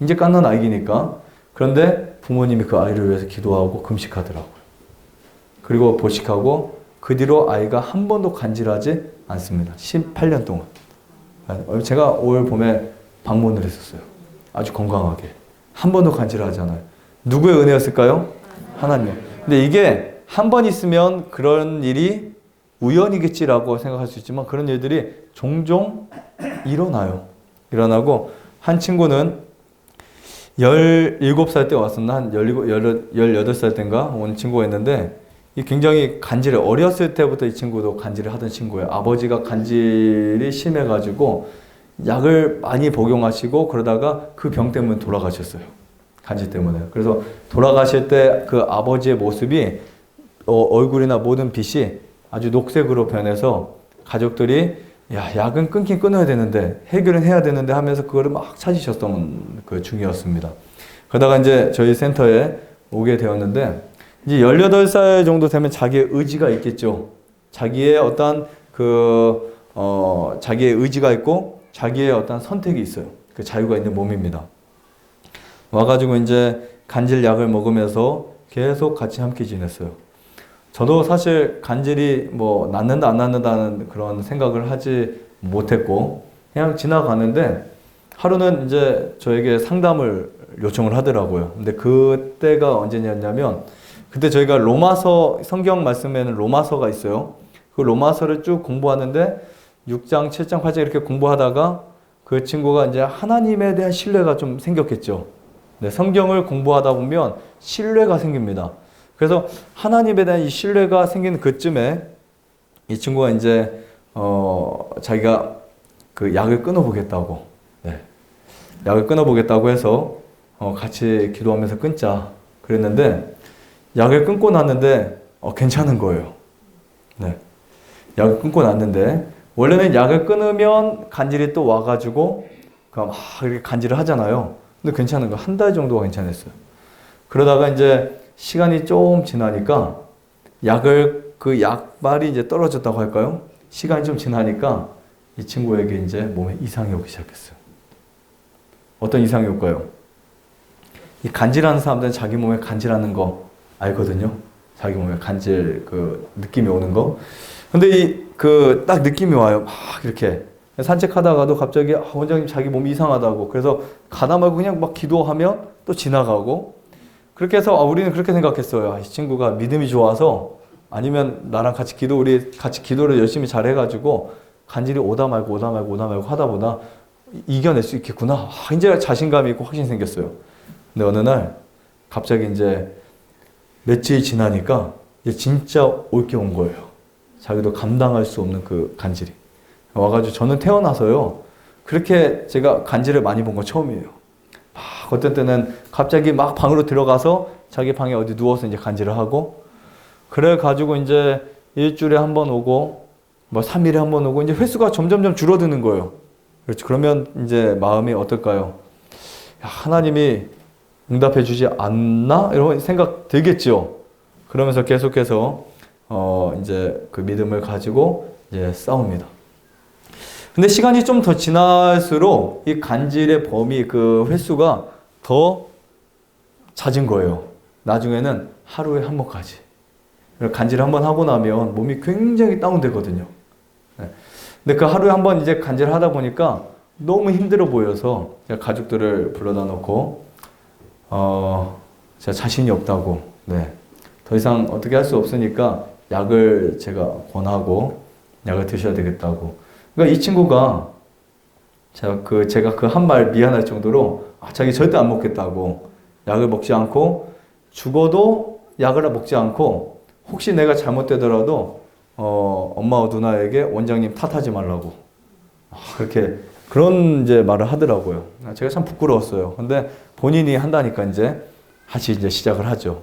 이제 갓난 아이니까. 그런데 부모님이 그 아이를 위해서 기도하고 금식하더라고요. 그리고 보식하고 그 뒤로 아이가 한 번도 간질하지 않습니다. 18년 동안. 제가 올 봄에 방문을 했었어요. 아주 건강하게. 한 번도 간질하지 않아요. 누구의 은혜였을까요? 하나님. 근데 이게 한 번 있으면 그런 일이 우연이겠지라고 생각할 수 있지만 그런 일들이 종종 일어나요. 일어나고 한 친구는 17살 때 왔었나? 한 18살 때인가 온 친구가 있는데 이 굉장히 간질을 어렸을 때부터 이 친구도 간질을 하던 친구예요. 아버지가 간질이 심해가지고 약을 많이 복용하시고 그러다가 그 병 때문에 돌아가셨어요. 간질 때문에. 그래서 돌아가실 때 그 아버지의 모습이 얼굴이나 모든 빛이 아주 녹색으로 변해서 가족들이 야, 약은 끊긴 끊어야 되는데 해결은 해야 되는데 하면서 그거를 막 찾으셨던 그 중이었습니다. 그러다가 이제 저희 센터에 오게 되었는데 이제 18살 정도 되면 자기의 의지가 있겠죠. 자기의 어떤 자기의 의지가 있고 자기의 어떤 선택이 있어요. 그 자유가 있는 몸입니다. 와가지고 이제 간질 약을 먹으면서 계속 같이 함께 지냈어요. 저도 사실 간질이 뭐 낫는다 안 낫는다는 그런 생각을 하지 못했고 그냥 지나가는데 하루는 이제 저에게 상담을 요청을 하더라고요. 근데 그때가 언제냐면 그때 저희가 로마서 성경 말씀에는 로마서가 있어요. 그 로마서를 쭉 공부하는데 6장, 7장, 8장 이렇게 공부하다가 그 친구가 이제 하나님에 대한 신뢰가 좀 생겼겠죠. 네, 성경을 공부하다 보면 신뢰가 생깁니다. 그래서 하나님에 대한 이 신뢰가 생기는 그쯤에 이 친구가 이제 자기가 그 약을 끊어보겠다고, 네, 약을 끊어보겠다고 해서 같이 기도하면서 끊자 그랬는데 약을 끊고 났는데 괜찮은 거예요. 네, 약을 끊고 났는데 원래는 약을 끊으면 간질이 또 와가지고 막 이렇게 간질을 하잖아요. 근데 괜찮은 거 한 달 정도가 괜찮았어요. 그러다가 이제 시간이 좀 지나니까 그 약발이 이제 떨어졌다고 할까요? 시간이 좀 지나니까 이 친구에게 이제 몸에 이상이 오기 시작했어요. 어떤 이상이 올까요? 이 간질하는 사람들은 자기 몸에 간질하는 거 알거든요. 자기 몸에 간질 그 느낌이 오는 거. 근데 딱 느낌이 와요. 막 이렇게 산책하다가도 갑자기 원장님 자기 몸이 이상하다고. 그래서 가다 말고 그냥 막 기도하면 또 지나가고. 그렇게 해서 우리는 그렇게 생각했어요. 이 친구가 믿음이 좋아서 아니면 나랑 우리 같이 기도를 열심히 잘 해가지고 간질이 오다 말고 하다 보다 이겨낼 수 있겠구나. 이제 자신감이 있고 확신이 생겼어요. 근데 어느 날 갑자기 이제 며칠 지나니까 이제 진짜 올 게 온 거예요. 자기도 감당할 수 없는 그 간질이 와가지고 저는 태어나서요 그렇게 제가 간질을 많이 본 건 처음이에요. 어떤 때는 갑자기 막 방으로 들어가서 자기 방에 어디 누워서 이제 간질을 하고 그래 가지고 이제 일주일에 한 번 오고 뭐 3일에 한 번 오고 이제 횟수가 점점점 줄어드는 거예요. 그렇죠. 그러면 이제 마음이 어떨까요? 야, 하나님이 응답해 주지 않나? 이런 생각 들겠죠. 그러면서 계속해서 이제 그 믿음을 가지고 이제 싸웁니다. 근데 시간이 좀 더 지날수록 이 간질의 범위 그 횟수가 더 잦은 거예요. 나중에는 하루에 한 번까지. 간질 한 번 하고 나면 몸이 굉장히 다운되거든요. 네. 근데 그 하루에 한 번 이제 간질 하다 보니까 너무 힘들어 보여서 제가 가족들을 불러다 놓고 제가 자신이 없다고, 네, 더 이상 어떻게 할 수 없으니까 약을 제가 권하고 약을 드셔야 되겠다고. 그러니까 이 친구가 제가 그 한 말 미안할 정도로 자기 절대 안 먹겠다고 약을 먹지 않고 죽어도 약을 먹지 않고 혹시 내가 잘못되더라도 엄마와 누나에게 원장님 탓하지 말라고 그렇게 그런 이제 말을 하더라고요. 제가 참 부끄러웠어요. 근데 본인이 한다니까 이제 다시 이제 시작을 하죠.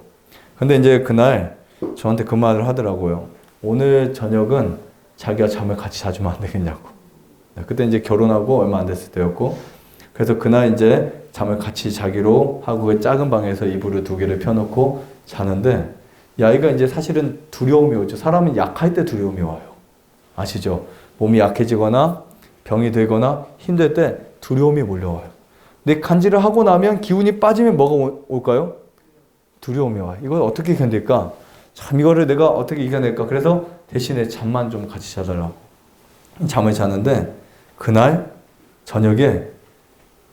근데 이제 그날 저한테 그 말을 하더라고요. 오늘 저녁은 자기가 잠을 같이 자주면 안 되겠냐고. 그때 이제 결혼하고 얼마 안 됐을 때였고, 그래서 그날 이제 잠을 같이 자기로 하고 그 작은 방에서 이불을 2개를 펴놓고 자는데, 이 아이가 이제 사실은 두려움이 오죠. 사람은 약할 때 두려움이 와요. 아시죠? 몸이 약해지거나 병이 들거나 힘들 때 두려움이 몰려와요. 근데 간질을 하고 나면 기운이 빠지면 뭐가 올까요? 두려움이 와요. 이걸 어떻게 견딜까? 참 이거를 내가 어떻게 이겨낼까? 그래서 대신에 잠만 좀 같이 자달라고 잠을 자는데 그날 저녁에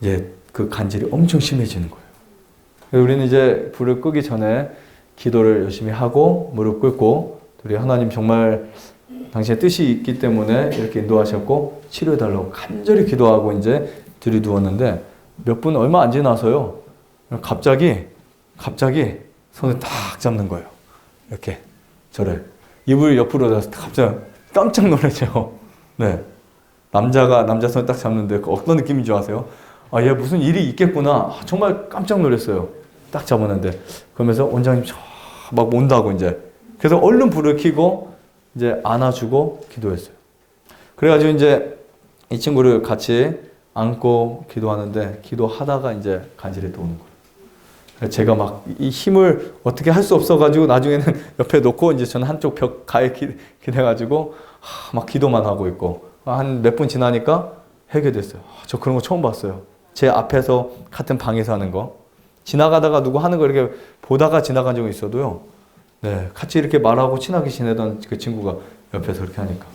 이제 그 간질이 엄청 심해지는 거예요. 우리는 이제 불을 끄기 전에 기도를 열심히 하고 무릎 꿇고 우리 하나님 정말 당신의 뜻이 있기 때문에 이렇게 인도하셨고 치료해달라고 간절히 기도하고 이제 들이누웠는데 몇 분 얼마 안 지나서요. 갑자기 손을 딱 잡는 거예요. 이렇게 저를 이불 옆으로 놔서 갑자기 깜짝 놀라죠. 네, 남자 손을 딱 잡는데 어떤 느낌인 줄 아세요? 얘 무슨 일이 있겠구나. 정말 깜짝 놀랐어요. 딱 잡았는데 그러면서 원장님 막 온다고 이제 그래서 얼른 불을 켜고 이제 안아주고 기도했어요. 그래가지고 이제 이 친구를 같이 안고 기도하는데 기도하다가 이제 간질이 또 오는 거예요. 제가 막 이 힘을 어떻게 할 수 없어가지고 나중에는 옆에 놓고 이제 저는 한쪽 벽 가에 기대가지고 막 기도만 하고 있고 한 몇 분 지나니까 해결됐어요. 저 그런 거 처음 봤어요. 제 앞에서 같은 방에서 하는 거 지나가다가 누구 하는 거 이렇게 보다가 지나간 적이 있어도요. 네, 같이 이렇게 말하고 친하게 지내던 그 친구가 옆에서 그렇게 하니까.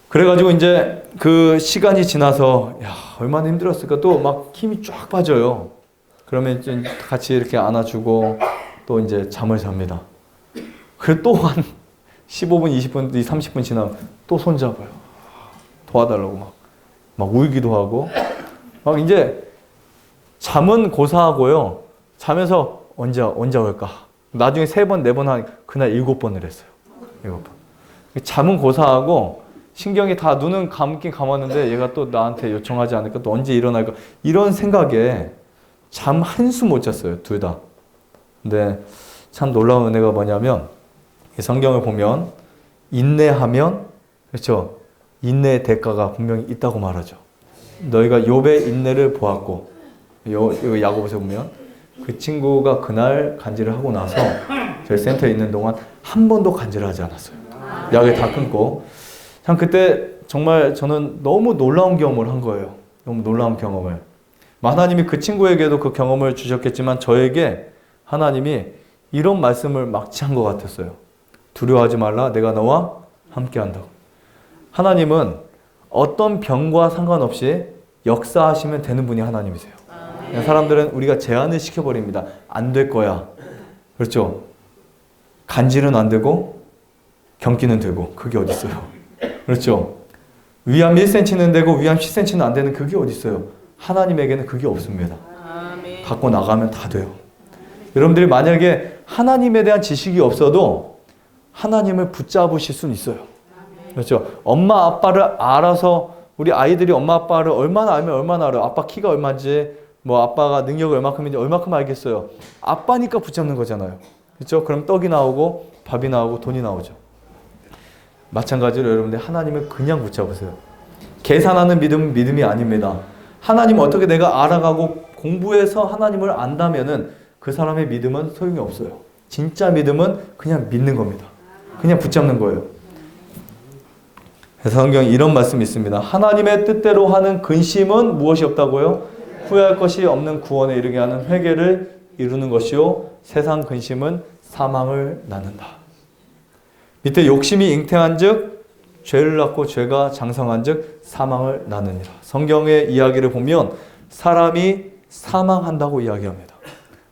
그래가지고 이제 그 시간이 지나서 얼마나 힘들었을까 또 막 힘이 쫙 빠져요. 그러면 이제 같이 이렇게 안아주고 또 이제 잠을 잡니다. 그리고 또 한 15분, 20분, 30분 지나면 또 손잡아요. 도와달라고 막 울기도 하고 막 이제 잠은 고사하고요. 자면서 언제 올까? 나중에 3번, 4번 하니까 그날 7번을 했어요. 7번. 잠은 고사하고 신경이 다 눈은 감긴 감았는데 얘가 또 나한테 요청하지 않을까? 또 언제 일어날까? 이런 생각에 잠 한숨 못 잤어요. 둘 다. 근데 참 놀라운 은혜가 뭐냐면 이 성경을 보면 인내하면 그렇죠? 인내의 대가가 분명히 있다고 말하죠. 너희가 욥의 인내를 보았고 이거 야고보서 보면 그 친구가 그날 간질을 하고 나서 저희 센터에 있는 동안 한 번도 간질을 하지 않았어요. 약을 다 끊고 참 그때 정말 저는 너무 놀라운 경험을 한 거예요. 너무 놀라운 경험을. 하나님이 그 친구에게도 그 경험을 주셨겠지만 저에게 하나님이 이런 말씀을 막지한 것 같았어요. 두려워하지 말라. 내가 너와 함께 한다고. 하나님은 어떤 병과 상관없이 역사하시면 되는 분이 하나님이세요. 사람들은 우리가 제한을 시켜버립니다. 안 될 거야. 그렇죠? 간질은 안 되고 경기는 되고 그게 어디 있어요? 그렇죠? 위암 1cm는 되고 위암 10cm는 안 되는 그게 어디 있어요? 하나님에게는 그게 없습니다. 갖고 나가면 다 돼요. 여러분들이 만약에 하나님에 대한 지식이 없어도 하나님을 붙잡으실 수는 있어요. 그렇죠? 엄마 아빠를 알아서 우리 아이들이 엄마 아빠를 얼마나 알면 얼마나 알아요. 아빠 키가 얼마인지 뭐 아빠가 능력이 얼마큼인지 얼마큼 알겠어요. 아빠니까 붙잡는 거잖아요. 그렇죠? 그럼 떡이 나오고 밥이 나오고 돈이 나오죠. 마찬가지로 여러분들 하나님을 그냥 붙잡으세요. 계산하는 믿음은 믿음이 아닙니다. 하나님 어떻게 내가 알아가고 공부해서 하나님을 안다면은 그 사람의 믿음은 소용이 없어요. 진짜 믿음은 그냥 믿는 겁니다. 그냥 붙잡는 거예요. 그래서 성경에 이런 말씀이 있습니다. 하나님의 뜻대로 하는 근심은 무엇이 없다고요? 후회할 것이 없는 구원에 이르게 하는 회개를 이루는 것이요 세상 근심은 사망을 낳는다. 밑에 욕심이 잉태한 즉 죄를 낳고 죄가 장성한 즉 사망을 낳느니라. 성경의 이야기를 보면 사람이 사망한다고 이야기합니다.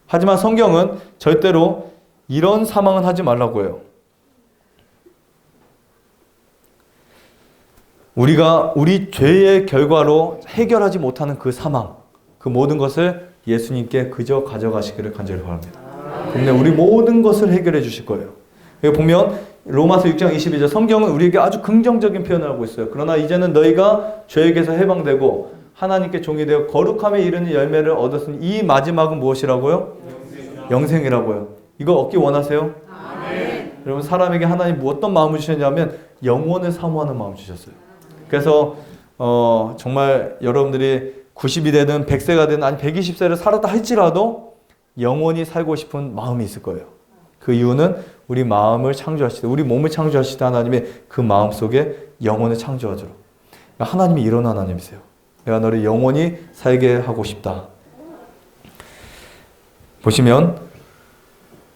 하지만 성경은 절대로 이런 사망은 하지 말라고 해요. 우리가 우리 죄의 결과로 해결하지 못하는 그 사망, 그 모든 것을 예수님께 그저 가져가시기를 간절히 바랍니다. 그런데 우리 모든 것을 해결해 주실 거예요. 여기 보면 로마서 6장 22절 성경은 우리에게 아주 긍정적인 표현을 하고 있어요. 그러나 이제는 너희가 죄에게서 해방되고 하나님께 종이 되어 거룩함에 이르는 열매를 얻었으니 이 마지막은 무엇이라고요? 영생이라고요. 이거 얻기 원하세요? 아멘. 여러분 사람에게 하나님 어떤 마음을 주셨냐면 영원을 사모하는 마음을 주셨어요. 그래서 정말 여러분들이 90이 되든 100세가 되든 아니 120세를 살았다 할지라도 영원히 살고 싶은 마음이 있을 거예요. 그 이유는 우리 마음을 창조하시다, 우리 몸을 창조하시다 하나님의 그 마음 속에 영혼을 창조하도록. 하나님이 이런 하나님이세요. 내가 너를 영원히 살게 하고 싶다. 보시면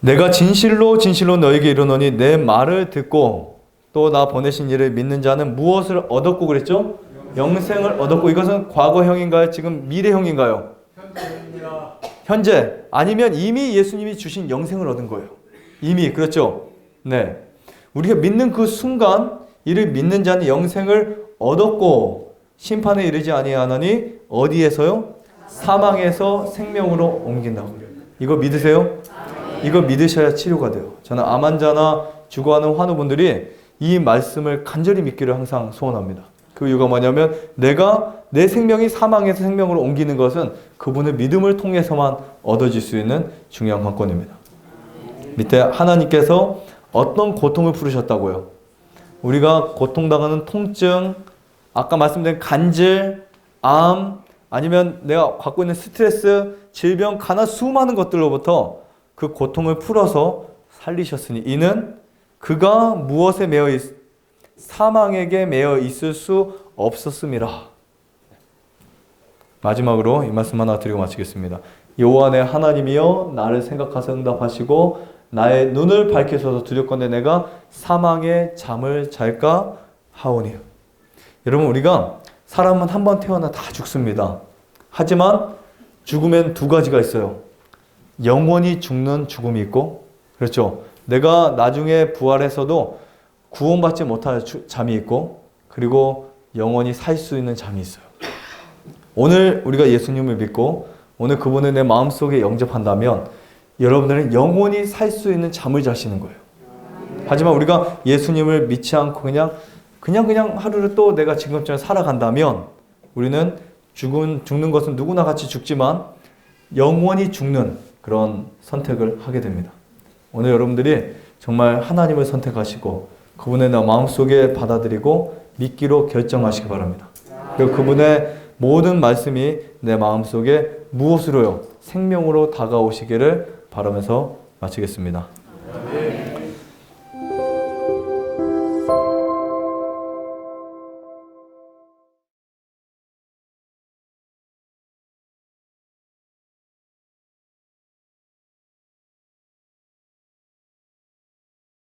내가 진실로 진실로 너에게 이르노니 내 말을 듣고 또 나 보내신 이를 믿는 자는 무엇을 얻었고 그랬죠? 영생을 얻었고. 이것은 과거형인가요? 지금 미래형인가요? 현재. 아니면 이미 예수님이 주신 영생을 얻은 거예요. 이미. 그렇죠? 네. 우리가 믿는 그 순간 이를 믿는 자는 영생을 얻었고 심판에 이르지 아니하나니 어디에서요? 사망에서 생명으로 옮긴다고. 이거 믿으세요? 이거 믿으셔야 치료가 돼요. 저는 암 환자나 죽어가는 환우분들이 이 말씀을 간절히 믿기를 항상 소원합니다. 그 이유가 뭐냐면 내가 내 생명이 사망에서 생명으로 옮기는 것은 그분의 믿음을 통해서만 얻어질 수 있는 중요한 관건입니다. 밑에 하나님께서 어떤 고통을 풀으셨다고요? 우리가 고통당하는 통증, 아까 말씀드린 간질, 암, 아니면 내가 갖고 있는 스트레스, 질병, 가난 수많은 것들로부터 그 고통을 풀어서 살리셨으니 이는 그가 무엇에 사망에게 매여 있을 수 없었음이라. 마지막으로 이 말씀 하나 드리고 마치겠습니다. 여호와의 하나님이여 나를 생각하사 응답하시고 나의 눈을 밝히셔서 두렵건대 내가 사망의 잠을 잘까 하오니. 여러분 우리가 사람은 한 번 태어나 다 죽습니다. 하지만 죽으면 두 가지가 있어요. 영원히 죽는 죽음이 있고, 그렇죠? 내가 나중에 부활해서도 구원받지 못할 잠이 있고, 그리고 영원히 살 수 있는 잠이 있어요. 오늘 우리가 예수님을 믿고 오늘 그분을 내 마음속에 영접한다면 여러분들은 영원히 살 수 있는 잠을 자시는 거예요. 하지만 우리가 예수님을 믿지 않고 그냥 하루를 또 내가 지금처럼 살아간다면 우리는 죽는 것은 누구나 같이 죽지만 영원히 죽는 그런 선택을 하게 됩니다. 오늘 여러분들이 정말 하나님을 선택하시고 그분의 내 마음속에 받아들이고 믿기로 결정하시기 바랍니다. 그리고 그분의 모든 말씀이 내 마음속에 무엇으로요? 생명으로 다가오시기를 바라면서 마치겠습니다.